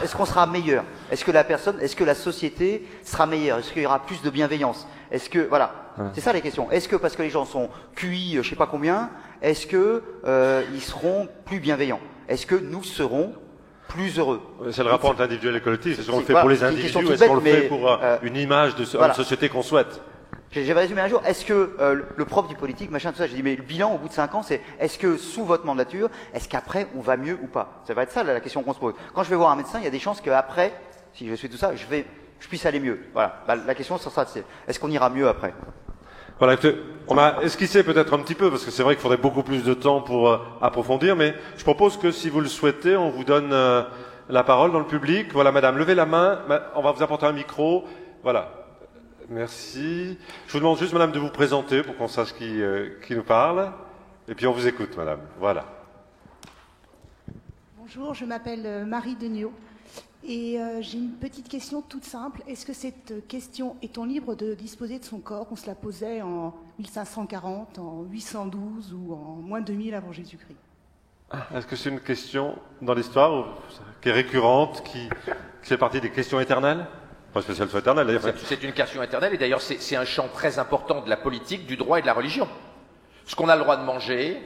Est-ce qu'on sera meilleur? Est-ce que la société sera meilleure? Est-ce qu'il y aura plus de bienveillance? Est-ce que, voilà. C'est ça les questions. Est-ce que parce que les gens sont QI, je sais pas combien, est-ce que, ils seront plus bienveillants? Est-ce que nous serons plus heureux? C'est le rapport entre l'individuel et le collectif. Est-ce qu'on le fait voilà, pour les c'est une question individus? toute Est-ce qu'on le bête, fait mais, pour une image de voilà. société qu'on souhaite? J'ai résumé un jour, est-ce que le prof du politique, machin, tout ça, j'ai dit, mais le bilan au bout de 5 ans, c'est est-ce que sous votre mandature, est-ce qu'après on va mieux ou pas? Ça va être ça la question qu'on se pose. Quand je vais voir un médecin, il y a des chances qu'après, si je suis tout ça, je puisse aller mieux. Voilà. La question sur ça, c'est est-ce qu'on ira mieux après? Voilà, on a esquissé peut-être un petit peu, parce que c'est vrai qu'il faudrait beaucoup plus de temps pour approfondir, mais je propose que si vous le souhaitez, on vous donne la parole dans le public. Voilà, madame, levez la main, on va vous apporter un micro. Voilà. Merci. Je vous demande juste, madame, de vous présenter pour qu'on sache qui nous parle. Et puis on vous écoute, madame. Voilà. Bonjour, je m'appelle Marie Degnaud. Et j'ai une petite question toute simple. Est-ce que cette question, est-on libre de disposer de son corps? On se la posait en 1540, en 812 ou en moins 2000 avant Jésus-Christ. Est-ce que c'est une question dans l'histoire qui est récurrente, qui fait partie des questions éternelles? Pas spécial soit éternel, d'ailleurs. C'est une question éternelle, et d'ailleurs c'est un champ très important de la politique, du droit et de la religion. Ce qu'on a le droit de manger,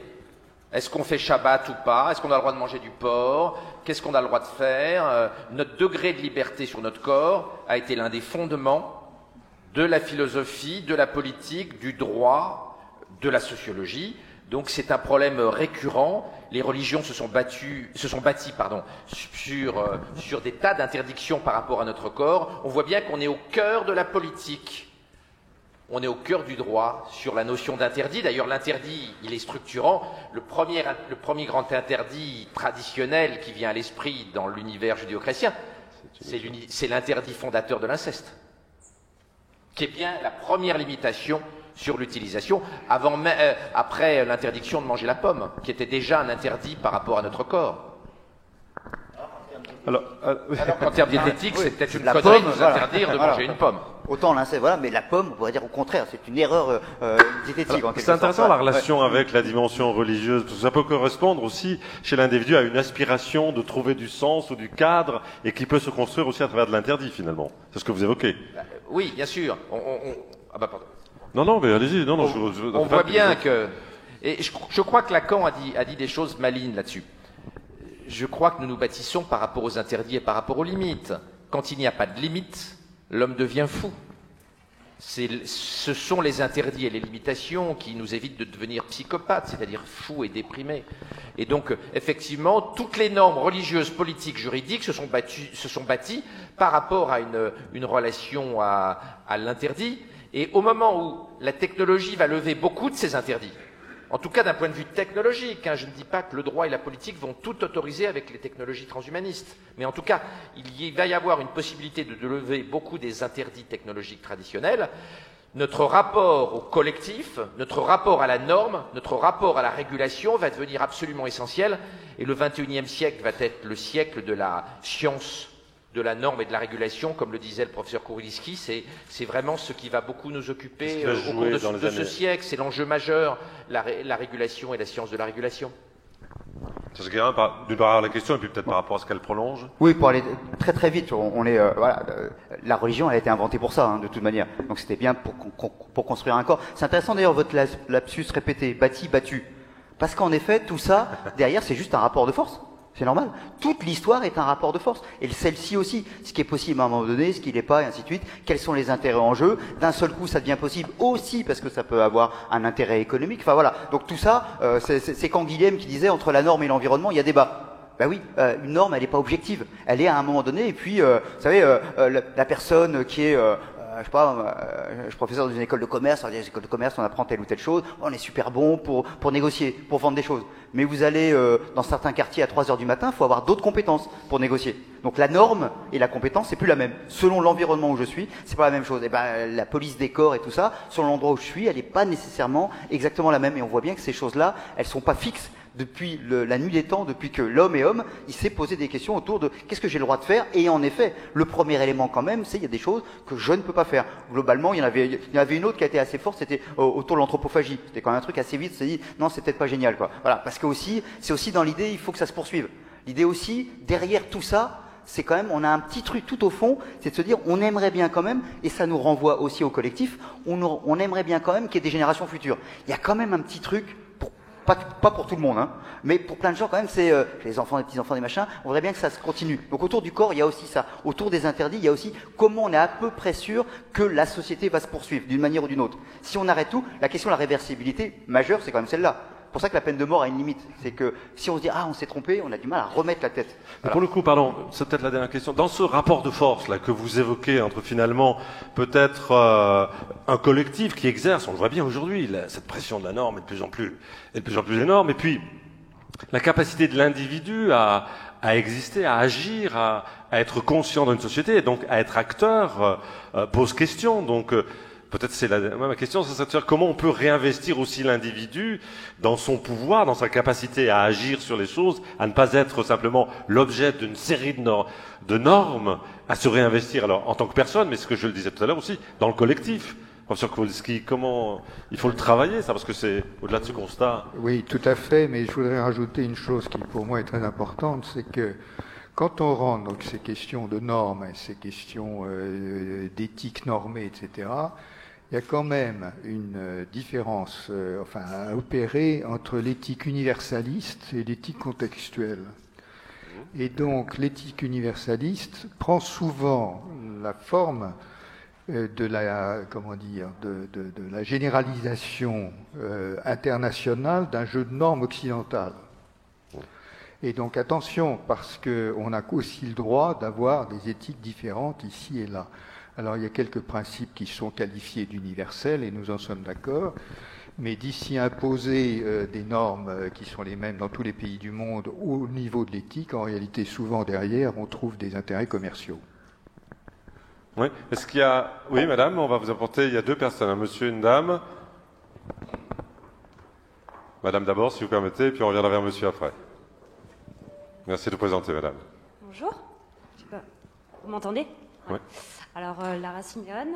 est-ce qu'on fait Shabbat ou pas? Est-ce qu'on a le droit de manger du porc? Qu'est-ce qu'on a le droit de faire? Notre degré de liberté sur notre corps a été l'un des fondements de la philosophie, de la politique, du droit, de la sociologie. Donc c'est un problème récurrent. Les religions se sont bâties sur des tas d'interdictions par rapport à notre corps. On voit bien qu'on est au cœur de la politique. On est au cœur du droit sur la notion d'interdit. D'ailleurs, l'interdit, il est structurant. Le premier grand interdit traditionnel qui vient à l'esprit dans l'univers judéo-chrétien, c'est l'interdit fondateur de l'inceste, qui est bien la première limitation sur l'utilisation, après l'interdiction de manger la pomme, qui était déjà un interdit par rapport à notre corps. Alors qu'en termes diététiques, c'est peut-être une connerie de nous interdire de manger une pomme. Autant l'inceste, voilà, mais la pomme, on pourrait dire au contraire, c'est une erreur diététique. C'est intéressant la relation avec la dimension religieuse, parce que ça peut correspondre aussi chez l'individu à une aspiration de trouver du sens ou du cadre, et qui peut se construire aussi à travers de l'interdit finalement. C'est ce que vous évoquez. Oui, bien sûr. Pardon. Non, mais allez-y. Non, on voit bien que... Et je crois que Lacan a dit des choses malignes là-dessus. Je crois que nous nous bâtissons par rapport aux interdits et par rapport aux limites. Quand il n'y a pas de limites, l'homme devient fou. Ce sont les interdits et les limitations qui nous évitent de devenir psychopathes, c'est-à-dire fous et déprimés. Et donc, effectivement, toutes les normes religieuses, politiques, juridiques se sont bâties par rapport à une relation à l'interdit. Et au moment où la technologie va lever beaucoup de ces interdits, en tout cas d'un point de vue technologique, je ne dis pas que le droit et la politique vont tout autoriser avec les technologies transhumanistes, mais en tout cas, il va y avoir une possibilité de lever beaucoup des interdits technologiques traditionnels. Notre rapport au collectif, notre rapport à la norme, notre rapport à la régulation va devenir absolument essentiel, et le XXIe siècle va être le siècle de la science, de la norme et de la régulation, comme le disait le professeur Kourilisky, c'est vraiment ce qui va beaucoup nous occuper au cours de ce siècle. C'est l'enjeu majeur, la régulation et la science de la régulation. Serge Guérin, d'une part la question et puis peut-être par rapport à ce qu'elle prolonge. Oui, pour aller très très vite, la religion elle a été inventée pour ça, de toute manière. Donc c'était bien pour construire un corps. C'est intéressant d'ailleurs votre lapsus répété, bâti, battu. Parce qu'en effet, tout ça, derrière, c'est juste un rapport de force. C'est normal. Toute l'histoire est un rapport de force. Et celle-ci aussi. Ce qui est possible à un moment donné, ce qui n'est pas, et ainsi de suite. Quels sont les intérêts en jeu? D'un seul coup, ça devient possible aussi parce que ça peut avoir un intérêt économique. Enfin voilà. Donc tout ça, c'est Canguilhem qui disait entre la norme et l'environnement, il y a débat. Ben oui, une norme, elle n'est pas objective. Elle est à un moment donné. Et puis, vous savez, la personne qui est je sais pas, je suis professeur dans une école de commerce. Dans les écoles de commerce, on apprend telle ou telle chose. On est super bon pour négocier, pour vendre des choses. Mais vous allez dans certains quartiers à 3 heures du matin, il faut avoir d'autres compétences pour négocier. Donc la norme et la compétence, c'est plus la même. Selon l'environnement où je suis, c'est pas la même chose. Et ben la police des corps et tout ça, selon l'endroit où je suis, elle n'est pas nécessairement exactement la même. Et on voit bien que ces choses-là, elles sont pas fixes. Depuis la nuit des temps, depuis que l'homme est homme, il s'est posé des questions autour de qu'est-ce que j'ai le droit de faire. Et en effet, le premier élément quand même, c'est il y a des choses que je ne peux pas faire. Globalement, il y en avait une autre qui a été assez forte, c'était autour de l'anthropophagie. C'était quand même un truc assez vite, c'est dit non, c'est peut-être pas génial, quoi. Voilà, parce que aussi, c'est aussi dans l'idée, il faut que ça se poursuive. L'idée aussi, derrière tout ça, c'est quand même, on a un petit truc tout au fond, c'est de se dire, on aimerait bien quand même, et ça nous renvoie aussi au collectif, on aimerait bien quand même qu'il y ait des générations futures. Il y a quand même un petit truc. Pas pour tout le monde, mais pour plein de gens quand même, c'est les enfants, les petits-enfants, des machins, on voudrait bien que ça se continue. Donc autour du corps, il y a aussi ça. Autour des interdits, il y a aussi comment on est à peu près sûr que la société va se poursuivre d'une manière ou d'une autre. Si on arrête tout, la question de la réversibilité majeure, c'est quand même celle-là. C'est pour ça que la peine de mort a une limite. C'est que si on se dit « Ah, on s'est trompé », on a du mal à remettre la tête. Voilà. Pour le coup, pardon, c'est peut-être la dernière question. Dans ce rapport de force là que vous évoquez entre finalement peut-être un collectif qui exerce, on le voit bien aujourd'hui, cette pression de la norme est de plus en plus énorme, et puis la capacité de l'individu à exister, à agir, à être conscient d'une société, et donc à être acteur, pose question. Donc peut-être c'est ma question, c'est de dire comment on peut réinvestir aussi l'individu dans son pouvoir, dans sa capacité à agir sur les choses, à ne pas être simplement l'objet d'une série de normes, à se réinvestir alors en tant que personne, mais ce que je le disais tout à l'heure aussi, dans le collectif. Professeur Kowalski, comment il faut le travailler, ça, parce que c'est au-delà de ce constat. Oui, tout à fait, mais je voudrais rajouter une chose qui pour moi est très importante, c'est que quand on rentre dans ces questions de normes, ces questions d'éthique normée, etc., il y a quand même une différence à opérer entre l'éthique universaliste et l'éthique contextuelle. Et donc l'éthique universaliste prend souvent la forme de la généralisation internationale d'un jeu de normes occidentales. Et donc attention, parce qu'on n'a qu'aussi le droit d'avoir des éthiques différentes ici et là. Alors il y a quelques principes qui sont qualifiés d'universels, et nous en sommes d'accord, mais d'ici imposer des normes qui sont les mêmes dans tous les pays du monde au niveau de l'éthique, en réalité souvent derrière on trouve des intérêts commerciaux. Oui, est-ce qu'il y a... Oui, madame, on va vous apporter, il y a 2 personnes, un monsieur et une dame. Madame d'abord, si vous permettez, et puis on reviendra vers monsieur après. Merci de vous présenter, madame. Bonjour. Vous m'entendez? Oui. Alors, Lara Simeone,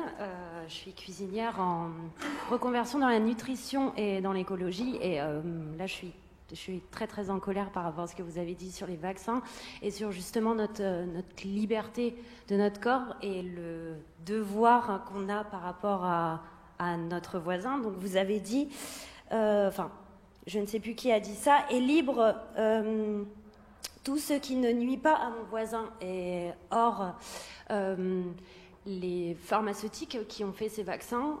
je suis cuisinière en reconversion dans la nutrition et dans l'écologie. Et là, je suis très très en colère par rapport à ce que vous avez dit sur les vaccins et sur justement notre liberté de notre corps et le devoir qu'on a par rapport à notre voisin. Donc vous avez dit, je ne sais plus qui a dit ça, est libre tout ce qui ne nuit pas à mon voisin. Et or, les pharmaceutiques qui ont fait ces vaccins,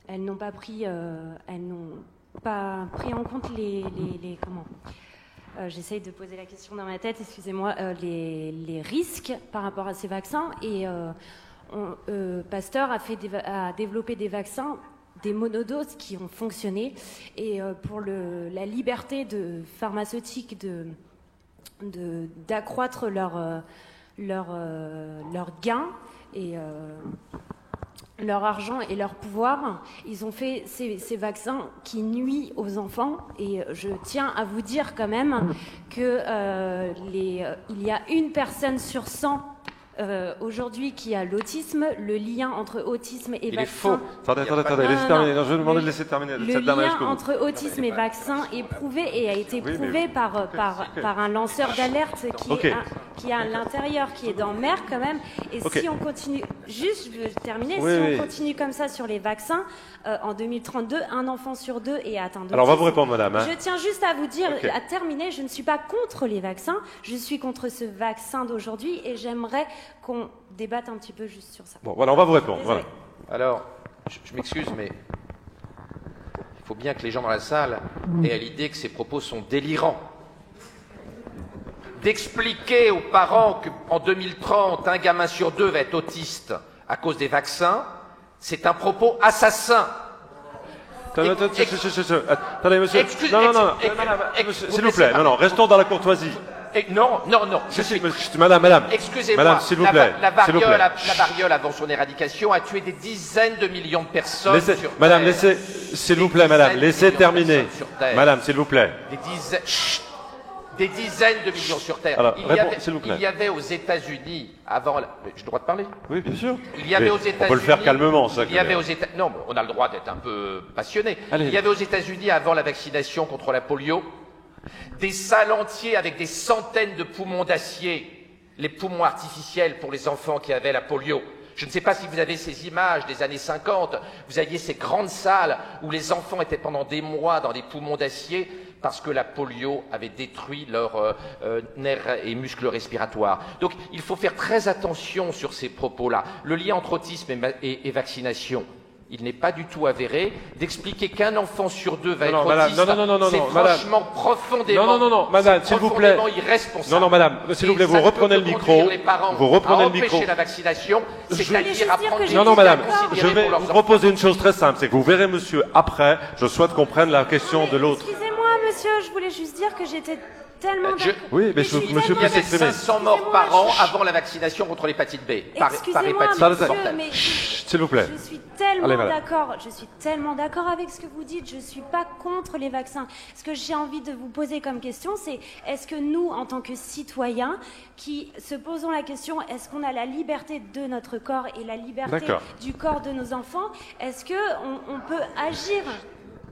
elles n'ont pas pris en compte les comment j'essaye de poser la question dans ma tête, excusez-moi, les risques par rapport à ces vaccins. Et Pasteur a développé des vaccins, des monodoses qui ont fonctionné. Et pour la liberté de pharmaceutique d'accroître leur gain et leur argent et leur pouvoir, ils ont fait ces vaccins qui nuisent aux enfants. Et je tiens à vous dire quand même que il y a 1 personne sur 100 aujourd'hui qui a l'autisme, le lien entre autisme et Il est vaccin. faux. Attendez, laissez terminer. Non, je vais vous demander de laisser terminer. Le lien entre autisme et vaccin est prouvé et a été prouvé par un lanceur d'alerte qui est à l'intérieur, qui est dans mer quand même. Et si on continue, juste je veux terminer, on continue comme ça sur les vaccins, en 2032, un enfant sur deux est atteint d'autisme. Alors on va vous répondre, madame. Je tiens juste à vous dire, à terminer, je ne suis pas contre les vaccins, je suis contre ce vaccin d'aujourd'hui et j'aimerais qu'on débatte un petit peu juste sur ça. Bon, voilà, on va vous répondre. Voilà. Alors, je m'excuse, mais il faut bien que les gens dans la salle aient à l'idée que ces propos sont délirants. D'expliquer aux parents qu'en 2030, un gamin sur deux va être autiste à cause des vaccins, c'est un propos assassin. Attendez, monsieur. Non, s'il vous plaît. Non, restons dans la courtoisie. Non. Madame. Excusez-moi. Madame, s'il vous plaît. La variole, avant son éradication, a tué des dizaines de millions de personnes sur Madame, Terre. s'il vous plaît, madame, laissez terminer. Madame, s'il vous plaît. Des dizaines de millions sur Terre. Alors, il y avait aux États-Unis avant. J'ai le droit de parler? Oui, bien sûr. Il y avait aux États-Unis. On peut le faire calmement, ça. Non, on a le droit d'être un peu passionné. Allez. Il y avait aux États-Unis, avant la vaccination contre la polio, des salles entiers avec des centaines de poumons d'acier, les poumons artificiels pour les enfants qui avaient la polio. Je ne sais pas si vous avez ces images des années 50, vous aviez ces grandes salles où les enfants étaient pendant des mois dans des poumons d'acier parce que la polio avait détruit leurs nerfs et muscles respiratoires. Donc il faut faire très attention sur ces propos-là. Le lien entre autisme et vaccination, il n'est pas du tout avéré. D'expliquer qu'un enfant sur deux va être autiste, c'est franchement profondément, madame, s'il vous plaît. Irresponsable. Non, madame, s'il vous plaît, vous reprenez le micro. Vous reprenez le micro. La vaccination, c'est-à-dire apprendre. Non, madame, je vais vous proposer une chose très simple, c'est que vous verrez monsieur après. Je souhaite qu'on prenne la question de l'autre. Excusez-moi, monsieur, je voulais juste dire que j'étais tellement d'accord. Oui, mais monsieur il y avait 500 morts par an avant la vaccination contre l'hépatite B. Par hépatite. Monsieur, mais s'il vous plaît. Je suis tellement d'accord. Je suis tellement d'accord avec ce que vous dites. Je ne suis pas contre les vaccins. Ce que j'ai envie de vous poser comme question, c'est est-ce que nous, en tant que citoyens, qui se posons la question, est-ce qu'on a la liberté de notre corps et la liberté du corps de nos enfants, est-ce qu'on peut agir?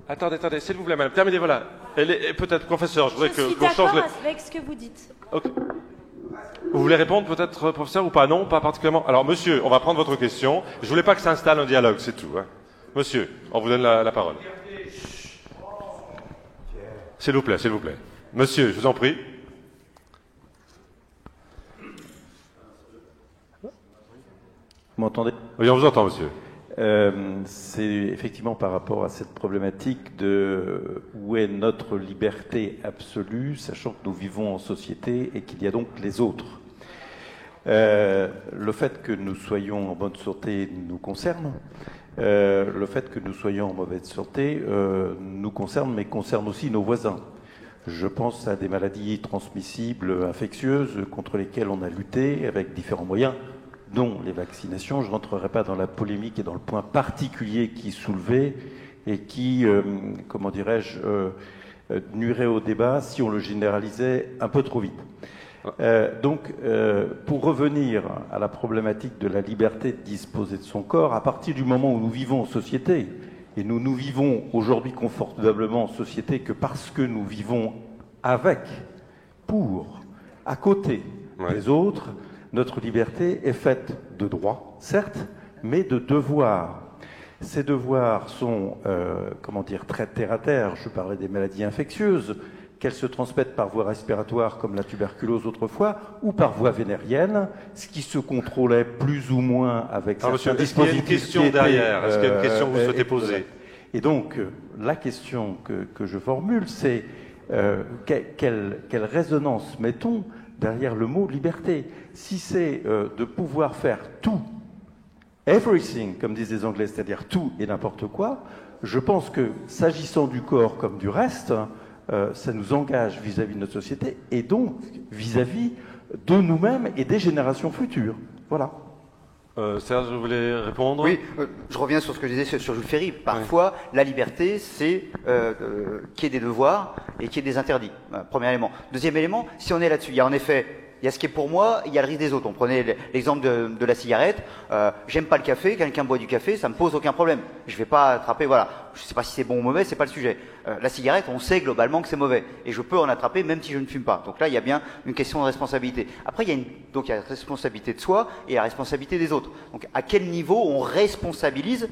Attendez, s'il vous plaît, madame, terminez, voilà. Peut-être, professeur, je voudrais qu'on change... Je suis d'accord avec ce que vous dites. Okay. Vous voulez répondre peut-être, professeur, ou pas? Non, pas particulièrement. Alors, monsieur, on va prendre votre question. Je voulais pas que s'installe un dialogue, c'est tout. Hein. Monsieur, on vous donne la parole. S'il vous plaît. Monsieur, je vous en prie. Vous m'entendez? Oui, on vous entend, monsieur. C'est effectivement par rapport à cette problématique de où est notre liberté absolue, sachant que nous vivons en société et qu'il y a donc les autres. Le fait que nous soyons en bonne santé nous concerne. Le fait que nous soyons en mauvaise santé nous concerne, mais concerne aussi nos voisins. Je pense à des maladies transmissibles, infectieuses, contre lesquelles on a lutté avec différents moyens, dont les vaccinations. Je ne rentrerai pas dans la polémique et dans le point particulier qui soulevait et qui, nuirait au débat si on le généralisait un peu trop vite. Pour revenir à la problématique de la liberté de disposer de son corps, à partir du moment où nous vivons en société, et nous vivons aujourd'hui confortablement en société que parce que nous vivons avec, pour, à côté des autres, notre liberté est faite de droits, certes, mais de devoirs. Ces devoirs sont, très terre-à-terre. Je parlais des maladies infectieuses, qu'elles se transmettent par voie respiratoire comme la tuberculose autrefois, ou par voie vénérienne, ce qui se contrôlait plus ou moins avec certains dispositifs. Est-ce qu'il y a une question derrière? Est-ce qu'il y a une question que vous souhaitez poser? Et donc, la question que je formule, c'est quelle résonance mettons derrière le mot liberté? Si c'est de pouvoir faire tout, everything, comme disent les Anglais, c'est-à-dire tout et n'importe quoi, je pense que, s'agissant du corps comme du reste, ça nous engage vis-à-vis de notre société et donc vis-à-vis de nous-mêmes et des générations futures. Voilà. Serge, vous voulez répondre? Oui, je reviens sur ce que je disais sur Jules Ferry. Parfois, la liberté, c'est qu'il y ait des devoirs et qu'il y ait des interdits. Premier élément. Deuxième élément, si on est là-dessus, il y a en effet Il y a ce qui est pour moi, il y a le risque des autres. On prenait l'exemple de la cigarette. J'aime pas le café, quelqu'un boit du café, ça me pose aucun problème. Je vais pas attraper, voilà. Je sais pas si c'est bon ou mauvais, c'est pas le sujet. La cigarette, on sait globalement que c'est mauvais. Et je peux en attraper même si je ne fume pas. Donc là, il y a bien une question de responsabilité. Après, il y a la responsabilité de soi et la responsabilité des autres. Donc à quel niveau on responsabilise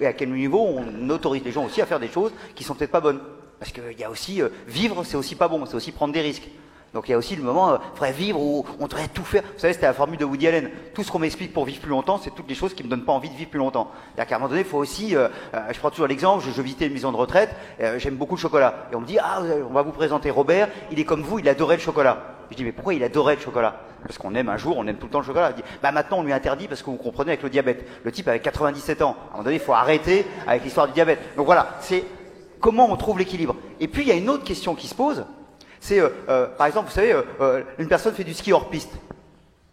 et à quel niveau on autorise les gens aussi à faire des choses qui sont peut-être pas bonnes. Parce qu'il y a aussi, vivre, c'est aussi pas bon, c'est aussi prendre des risques. Donc il y a aussi le moment, faudrait vivre où on devrait tout faire. Vous savez, c'était la formule de Woody Allen. Tout ce qu'on m'explique pour vivre plus longtemps, c'est toutes les choses qui me donnent pas envie de vivre plus longtemps. C'est-à-dire qu'à un moment donné, il faut aussi, je prends toujours l'exemple, je visitais une maison de retraite, j'aime beaucoup le chocolat. Et on me dit, on va vous présenter Robert, il est comme vous, il adorait le chocolat. Je dis, mais pourquoi il adorait le chocolat? Parce qu'on aime un jour, on aime tout le temps le chocolat. Il dit, maintenant on lui interdit parce que vous comprenez avec le diabète. Le type avait 97 ans. À un moment donné, il faut arrêter avec l'histoire du diabète. Donc voilà, c'est comment on trouve l'équilibre. Et puis il y a une autre question qui se pose. C'est, par exemple, vous savez, une personne fait du ski hors piste,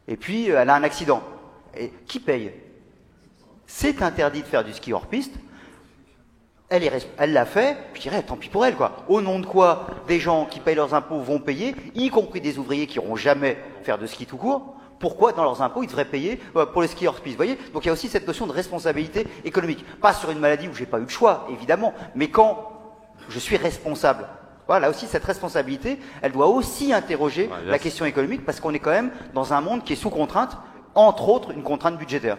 et puis elle a un accident. Et qui paye? C'est interdit de faire du ski hors piste. Elle l'a fait, je dirais, tant pis pour elle, quoi. Au nom de quoi des gens qui payent leurs impôts vont payer, y compris des ouvriers qui n'iront jamais faire de ski tout court. Pourquoi, dans leurs impôts, ils devraient payer pour les skis hors piste? Vous voyez? Donc il y a aussi cette notion de responsabilité économique. Pas sur une maladie où j'ai pas eu de choix, évidemment, mais quand je suis responsable. Voilà, là aussi, cette responsabilité, elle doit aussi interroger la question économique, parce qu'on est quand même dans un monde qui est sous contrainte, entre autres une contrainte budgétaire.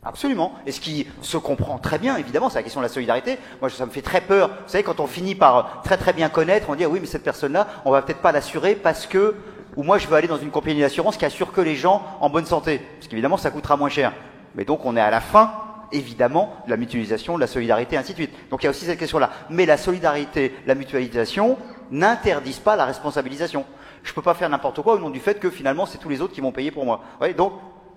Absolument. Et ce qui se comprend très bien, évidemment, c'est la question de la solidarité. Moi, ça me fait très peur. Vous savez, quand on finit par très très bien connaître, on dit, ah oui, mais cette personne-là, on va peut-être pas l'assurer parce que, ou moi, je veux aller dans une compagnie d'assurance qui assure que les gens en bonne santé. Parce qu'évidemment, ça coûtera moins cher. Mais donc, on est à la fin, évidemment, de la mutualisation, de la solidarité, ainsi de suite. Donc, il y a aussi cette question-là. Mais la solidarité, la mutualisation n'interdisent pas la responsabilisation. Je peux pas faire n'importe quoi au nom du fait que finalement, c'est tous les autres qui vont payer pour moi. Vous voyez, donc,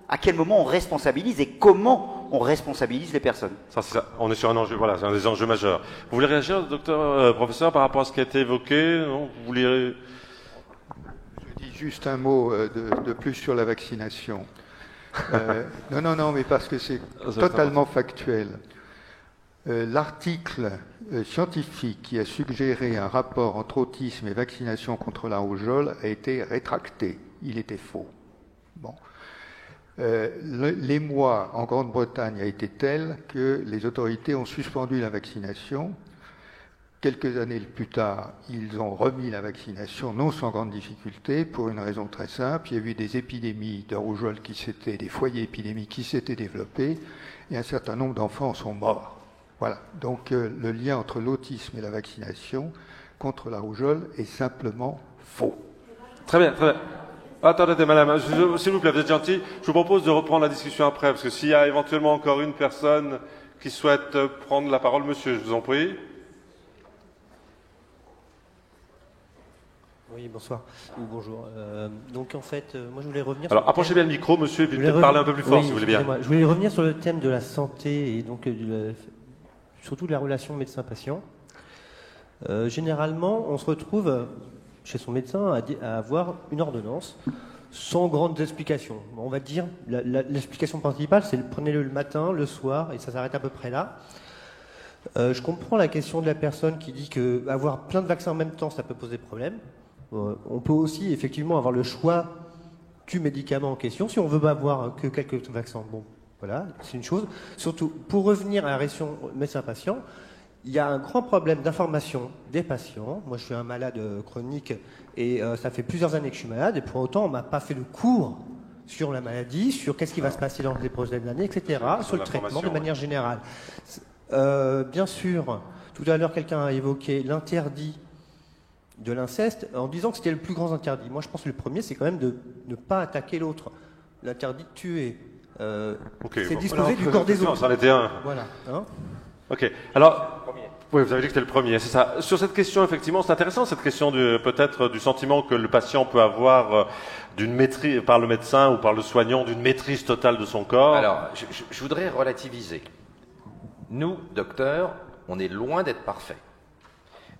à quel moment on responsabilise et comment on responsabilise les personnes. Ça. On est sur un enjeu, voilà, c'est un des enjeux majeurs. Vous voulez réagir, professeur, par rapport à ce qui a été évoqué? Non, vous voulez... Je dis juste un mot de plus sur la vaccination. Non, mais parce que c'est totalement factuel. L'article scientifique qui a suggéré un rapport entre autisme et vaccination contre la rougeole a été rétracté. Il était faux. Bon. L'émoi en Grande-Bretagne a été tel que les autorités ont suspendu la vaccination. Quelques années plus tard, ils ont remis la vaccination, non sans grande difficulté, pour une raison très simple. Il y a eu des épidémies de rougeole des foyers épidémiques qui s'étaient développés, et un certain nombre d'enfants sont morts. Voilà. Donc le lien entre l'autisme et la vaccination contre la rougeole est simplement faux. Très bien, très bien. Attendez, madame, s'il vous plaît, vous êtes gentil. Je vous propose de reprendre la discussion après, parce que s'il y a éventuellement encore une personne qui souhaite prendre la parole, monsieur, je vous en prie. Oui, bonsoir, ou bonjour. Donc en fait, moi je voulais revenir... Alors approchez bien le micro, monsieur, et puis peut-être parler un peu plus fort, si vous voulez bien. Je voulais revenir sur le thème de la santé, et donc surtout de la relation médecin-patient. Généralement, on se retrouve chez son médecin à avoir une ordonnance sans grandes explications. On va dire, l'explication principale, c'est prenez-le le matin, le soir, et ça s'arrête à peu près là. Je comprends la question de la personne qui dit qu'avoir plein de vaccins en même temps, ça peut poser problème. On peut aussi effectivement avoir le choix du médicament en question, si on veut pas avoir que quelques vaccins. Bon, voilà, c'est une chose. Surtout, pour revenir à la relation médecin-patient, il y a un grand problème d'information des patients. Moi, je suis un malade chronique et ça fait plusieurs années que je suis malade, et pour autant, on m'a pas fait de cours sur la maladie, sur qu'est-ce qui va se passer dans les prochaines années, etc., sur le traitement de manière générale. Bien sûr, tout à l'heure, quelqu'un a évoqué l'interdit de l'inceste en disant que c'était le plus grand interdit. Moi, je pense que le premier, c'est quand même de ne pas attaquer l'autre. L'interdit de tuer. C'est disposer du corps des autres. Non, c'en était un. Voilà. Hein, ok. Alors, oui, vous avez dit que c'était le premier, c'est ça. Sur cette question, effectivement, c'est intéressant, cette question peut-être du sentiment que le patient peut avoir d'une maîtrise, par le médecin ou par le soignant, d'une maîtrise totale de son corps. Alors, je voudrais relativiser. Nous, docteurs, on est loin d'être parfaits.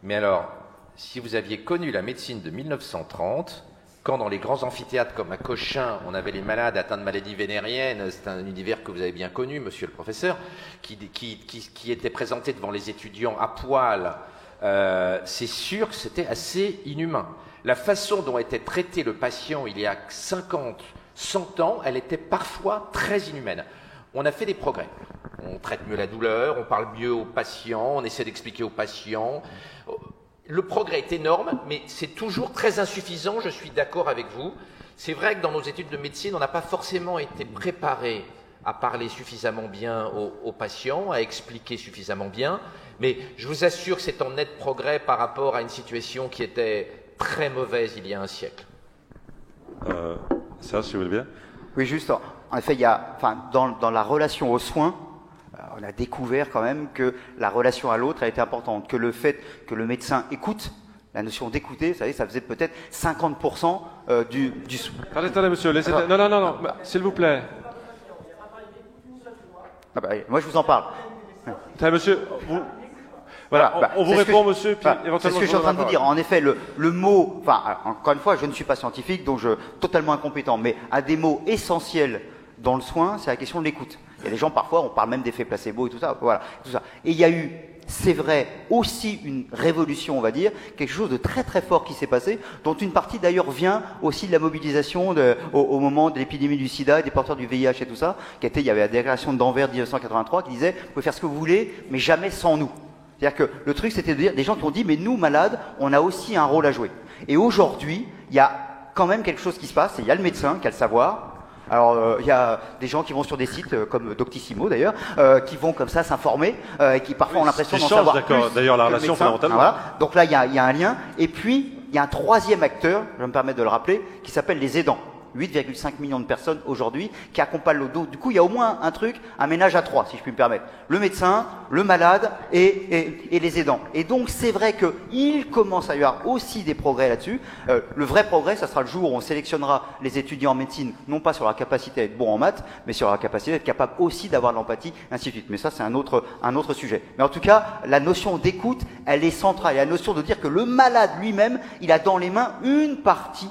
Mais alors, si vous aviez connu la médecine de 1930, quand dans les grands amphithéâtres comme à Cochin, on avait les malades atteints de maladies vénériennes, c'est un univers que vous avez bien connu, monsieur le professeur, qui était présenté devant les étudiants à poil, c'est sûr que c'était assez inhumain. La façon dont était traité le patient il y a 50, 100 ans, elle était parfois très inhumaine. On a fait des progrès. On traite mieux la douleur, on parle mieux aux patients, on essaie d'expliquer aux patients. Le progrès est énorme, mais c'est toujours très insuffisant, je suis d'accord avec vous. C'est vrai que dans nos études de médecine, on n'a pas forcément été préparé à parler suffisamment bien aux patients, à expliquer suffisamment bien, mais je vous assure que c'est en net progrès par rapport à une situation qui était très mauvaise il y a un siècle. Ça, si vous voulez bien. Oui, juste, en effet, dans la relation aux soins, on a découvert quand même que la relation à l'autre a été importante, que le fait que le médecin écoute, la notion d'écouter, vous savez, ça faisait peut-être 50% du soin. Attendez, monsieur, laissez... Non, s'il vous plaît. Ah bah, moi, je vous en parle. Attendez, monsieur, vous... Voilà, on vous répond, monsieur, puis éventuellement... C'est ce que je suis en train de vous dire. En effet, le mot... encore une fois, je ne suis pas scientifique, donc totalement incompétent, mais un des mots essentiels dans le soin, c'est la question de l'écoute. Il y a des gens, parfois, on parle même d'effet placebo et tout ça. Voilà, tout ça. Et il y a eu, c'est vrai, aussi une révolution, on va dire, quelque chose de très très fort qui s'est passé, dont une partie d'ailleurs vient aussi de la mobilisation au moment de l'épidémie du sida et des porteurs du VIH et tout ça, il y avait la déclaration d'Anvers de 1983 qui disait « Vous pouvez faire ce que vous voulez, mais jamais sans nous ». C'est-à-dire que le truc, c'était de dire, des gens qui ont dit « Mais nous, malades, on a aussi un rôle à jouer ». Et aujourd'hui, il y a quand même quelque chose qui se passe, et il y a le médecin qui a le savoir. Alors, il y a des gens qui vont sur des sites comme Doctissimo d'ailleurs, qui vont comme ça s'informer, et qui parfois ont l'impression d'en savoir plus. D'ailleurs, la relation fondamentalement. Voilà. Donc là, il y a un lien. Et puis, il y a un troisième acteur, je vais me permettre de le rappeler, qui s'appelle les aidants. 8,5 millions de personnes aujourd'hui qui accompagnent le dos. Du coup, il y a au moins un truc, un ménage à trois, si je puis me permettre. Le médecin, le malade et les aidants. Et donc, c'est vrai qu'il commence à y avoir aussi des progrès là-dessus. Le vrai progrès, ça sera le jour où on sélectionnera les étudiants en médecine, non pas sur la capacité à être bon en maths, mais sur la capacité à être capable aussi d'avoir de l'empathie, ainsi de suite. Mais ça, c'est un autre sujet. Mais en tout cas, la notion d'écoute, elle est centrale. Et la notion de dire que le malade lui-même, il a dans les mains une partie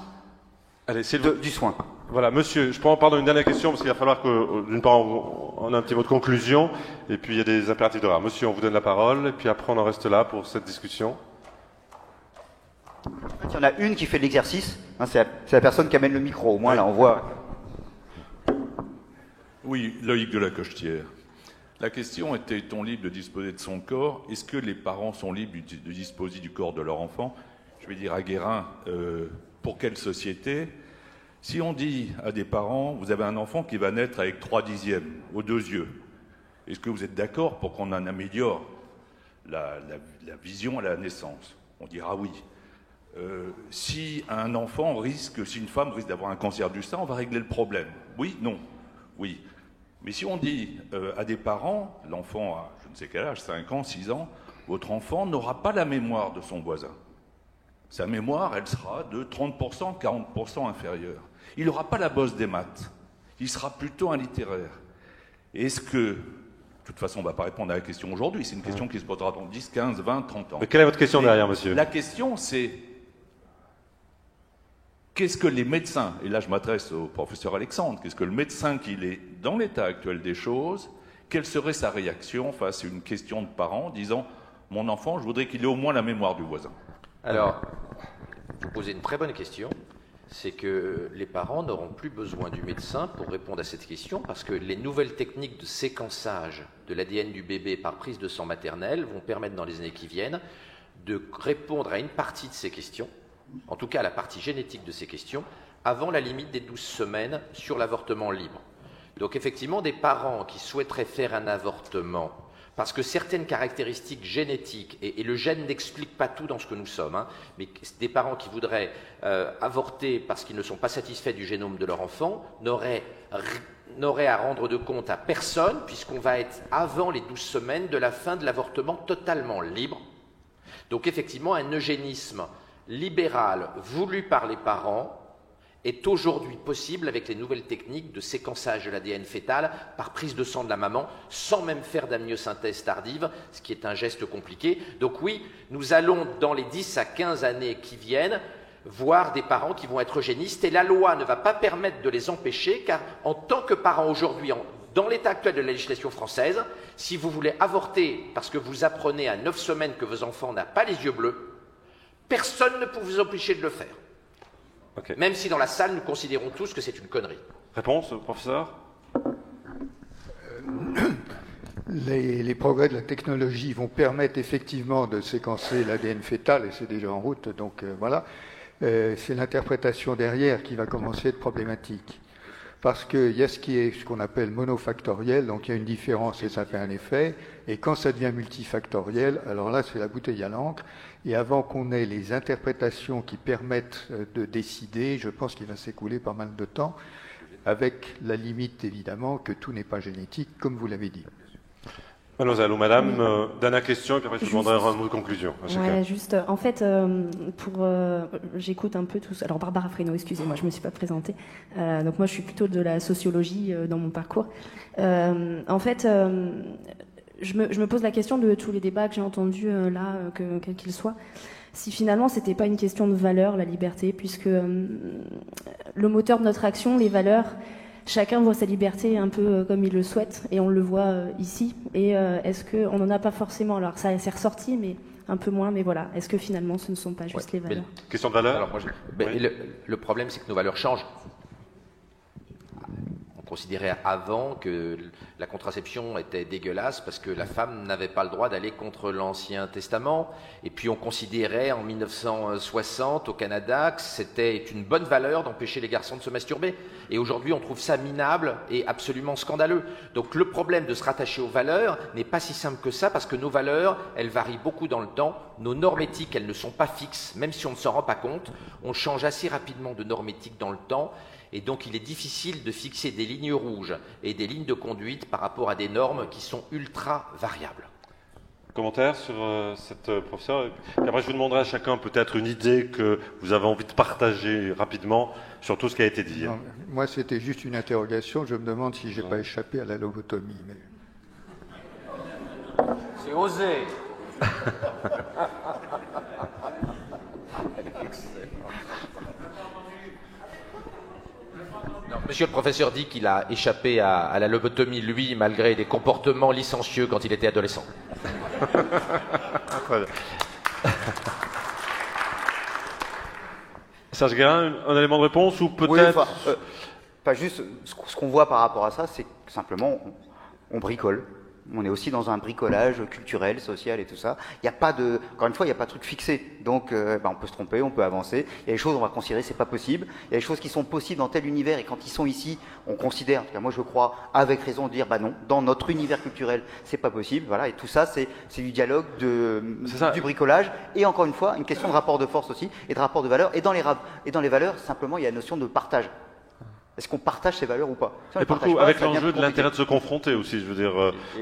du soin. Voilà, monsieur, je peux en parler une dernière question, parce qu'il va falloir que, d'une part, on a un petit mot de conclusion, et puis il y a des impératifs d'horaire. Monsieur, on vous donne la parole, et puis après on en reste là pour cette discussion. En fait, il y en a une qui fait l'exercice, c'est la personne qui amène le micro, au moins là on voit. Oui, Loïc de la Cochetière. La question était, est-on libre de disposer de son corps? Est-ce que les parents sont libres de disposer du corps de leur enfant? Je vais dire à Guérin, pour quelle société? Si on dit à des parents, vous avez un enfant qui va naître avec 3/10 aux 2 yeux, est-ce que vous êtes d'accord pour qu'on en améliore la vision à la naissance? On dira oui. Si une femme risque d'avoir un cancer du sein, on va régler le problème. Oui, non, oui. Mais si on dit à des parents, l'enfant a je ne sais quel âge, 5 ans, 6 ans, votre enfant n'aura pas la mémoire de son voisin. Sa mémoire, elle sera de 30%, 40% inférieure. Il n'aura pas la bosse des maths. Il sera plutôt un littéraire. Est-ce que... De toute façon, on ne va pas répondre à la question aujourd'hui. C'est une question qui se posera dans 10, 15, 20, 30 ans. Mais quelle est votre question derrière, monsieur? La question, c'est... Qu'est-ce que les médecins, et là je m'adresse au professeur Alexandre, qu'est-ce que le médecin qu'il est dans l'état actuel des choses, quelle serait sa réaction face à une question de parents disant « Mon enfant, je voudrais qu'il ait au moins la mémoire du voisin ». Alors, vous posez une très bonne question. C'est que les parents n'auront plus besoin du médecin pour répondre à cette question parce que les nouvelles techniques de séquençage de l'ADN du bébé par prise de sang maternelle vont permettre dans les années qui viennent de répondre à une partie de ces questions, en tout cas à la partie génétique de ces questions, avant la limite des 12 semaines sur l'avortement libre. Donc effectivement, des parents qui souhaiteraient faire un avortement parce que certaines caractéristiques génétiques, et le gène n'explique pas tout dans ce que nous sommes, mais des parents qui voudraient avorter parce qu'ils ne sont pas satisfaits du génome de leur enfant n'auraient à rendre de compte à personne, puisqu'on va être avant les 12 semaines de la fin de l'avortement totalement libre. Donc effectivement, un eugénisme libéral voulu par les parents est aujourd'hui possible avec les nouvelles techniques de séquençage de l'ADN fœtal par prise de sang de la maman, sans même faire d'amniosynthèse tardive, ce qui est un geste compliqué. Donc oui, nous allons, dans les 10 à 15 années qui viennent, voir des parents qui vont être eugénistes, et la loi ne va pas permettre de les empêcher, car en tant que parents aujourd'hui, Dans l'état actuel de la législation française, si vous voulez avorter parce que vous apprenez à 9 semaines que vos enfants n'ont pas les yeux bleus, personne ne peut vous obliger de le faire. Okay. Même si dans la salle, nous considérons tous que c'est une connerie. Réponse, professeur? Les progrès de la technologie vont permettre effectivement de séquencer l'ADN fœtal, et c'est déjà en route, donc voilà. C'est l'interprétation derrière qui va commencer à être problématique. Parce qu'il y a ce qu'on appelle monofactoriel, donc il y a une différence et ça fait un effet, et quand ça devient multifactoriel, alors là c'est la bouteille à l'encre, et avant qu'on ait les interprétations qui permettent de décider, je pense qu'il va s'écouler pas mal de temps, avec la limite évidemment que tout n'est pas génétique, comme vous l'avez dit. Mademoiselle ou madame, dernière question, et puis après je vous demanderai un mot de conclusion. Ouais, juste, en fait, j'écoute un peu tout ça. Alors, Barbara Fresneau, excusez-moi, je ne me suis pas présentée. Donc, moi, je suis plutôt de la sociologie dans mon parcours. En fait, je me pose la question de tous les débats que j'ai entendus là, quels qu'ils soient. Si finalement, c'était pas une question de valeur, la liberté, puisque le moteur de notre action, les valeurs, chacun voit sa liberté un peu comme il le souhaite, et on le voit ici. Et est-ce qu'on n'en a pas forcément? Alors ça s'est ressorti, mais un peu moins. Mais voilà, est-ce que finalement ce ne sont pas juste les valeurs? Question de valeur. Alors, oui. Le problème, c'est que nos valeurs changent. On considérait avant que la contraception était dégueulasse parce que la femme n'avait pas le droit d'aller contre l'Ancien Testament. Et puis on considérait en 1960 au Canada que c'était une bonne valeur d'empêcher les garçons de se masturber. Et aujourd'hui on trouve ça minable et absolument scandaleux. Donc le problème de se rattacher aux valeurs n'est pas si simple que ça, parce que nos valeurs, elles varient beaucoup dans le temps. Nos normes éthiques, elles ne sont pas fixes, même si on ne s'en rend pas compte. On change assez rapidement de normes éthiques dans le temps. Et donc il est difficile de fixer des lignes rouges et des lignes de conduite par rapport à des normes qui sont ultra variables. Commentaire sur cette professeure. Et après je vous demanderai à chacun peut-être une idée que vous avez envie de partager rapidement sur tout ce qui a été dit. Non, moi c'était juste une interrogation, je me demande si j'ai pas échappé à la lobotomie. Mais... C'est osé. Non, monsieur le professeur dit qu'il a échappé à la lobotomie, lui, malgré des comportements licencieux quand il était adolescent. Serge Guérin, un élément de réponse ou peut-être... Oui, pas juste, ce qu'on voit par rapport à ça, c'est que simplement on bricole. On est aussi dans un bricolage culturel, social et tout ça. Il n'y a pas de, encore une fois, il n'y a pas de truc fixé. Donc, on peut se tromper, on peut avancer. Il y a des choses, on va considérer, c'est pas possible. Il y a des choses qui sont possibles dans tel univers, et quand ils sont ici, on considère, en tout cas, moi je crois, avec raison, de dire, bah non, dans notre univers culturel, c'est pas possible. Voilà. Et tout ça, c'est du dialogue, du bricolage. Et encore une fois, une question de rapport de force aussi, et de rapport de valeur. Et dans les valeurs, simplement, il y a la notion de partage. Est-ce qu'on partage ces valeurs ou pas? Et pour le coup, avec l'enjeu de l'intérêt de se confronter aussi, je veux dire,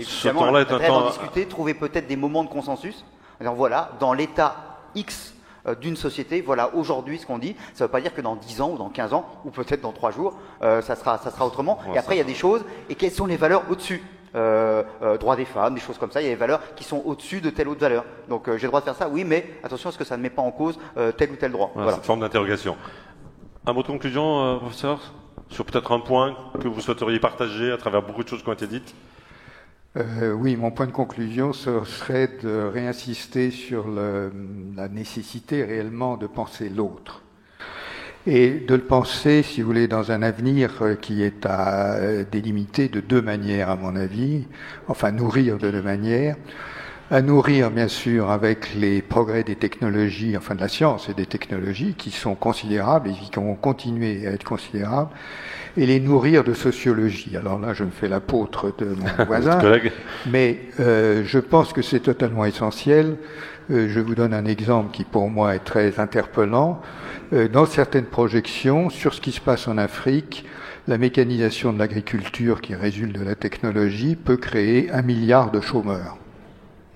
ce temps-là est un temps... discuter, trouver peut-être des moments de consensus. Alors voilà, dans l'état X d'une société, voilà aujourd'hui ce qu'on dit. Ça ne veut pas dire que dans 10 ans ou dans 15 ans, ou peut-être dans 3 jours, ça sera autrement. Ouais, et après, il y a des choses, et quelles sont les valeurs au-dessus? Droits des femmes, des choses comme ça, il y a des valeurs qui sont au-dessus de telle autre valeur. Donc j'ai le droit de faire ça, oui, mais attention à ce que ça ne met pas en cause tel ou tel droit. Voilà. Cette forme d'interrogation. Un mot de conclusion, professeur, sur peut-être un point que vous souhaiteriez partager à travers beaucoup de choses qui ont été dites? Oui, mon point de conclusion, ce serait de réinsister sur la nécessité réellement de penser l'autre. Et de le penser, si vous voulez, dans un avenir qui est à délimiter de deux manières, à mon avis, enfin nourrir de deux manières. À nourrir, bien sûr, avec les progrès des technologies, enfin de la science et des technologies, qui sont considérables et qui vont continuer à être considérables, et les nourrir de sociologie. Alors là, je me fais l'apôtre de mon voisin, mais je pense que c'est totalement essentiel. Je vous donne un exemple qui, pour moi, est très interpellant. Dans certaines projections, sur ce qui se passe en Afrique, la mécanisation de l'agriculture qui résulte de la technologie peut créer 1 milliard de chômeurs.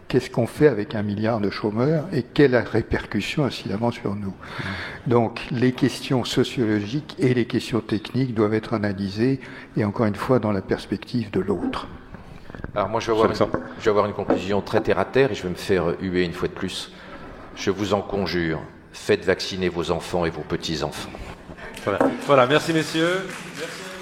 Qu'est-ce qu'on fait avec 1 milliard de chômeurs et quelle répercussion incidemment sur nous? Donc les questions sociologiques et les questions techniques doivent être analysées, et encore une fois dans la perspective de l'autre. Alors moi je vais avoir une conclusion très terre à terre, et je vais me faire huer une fois de plus. Je vous en conjure, faites vacciner vos enfants et vos petits-enfants. Voilà, merci messieurs. Merci.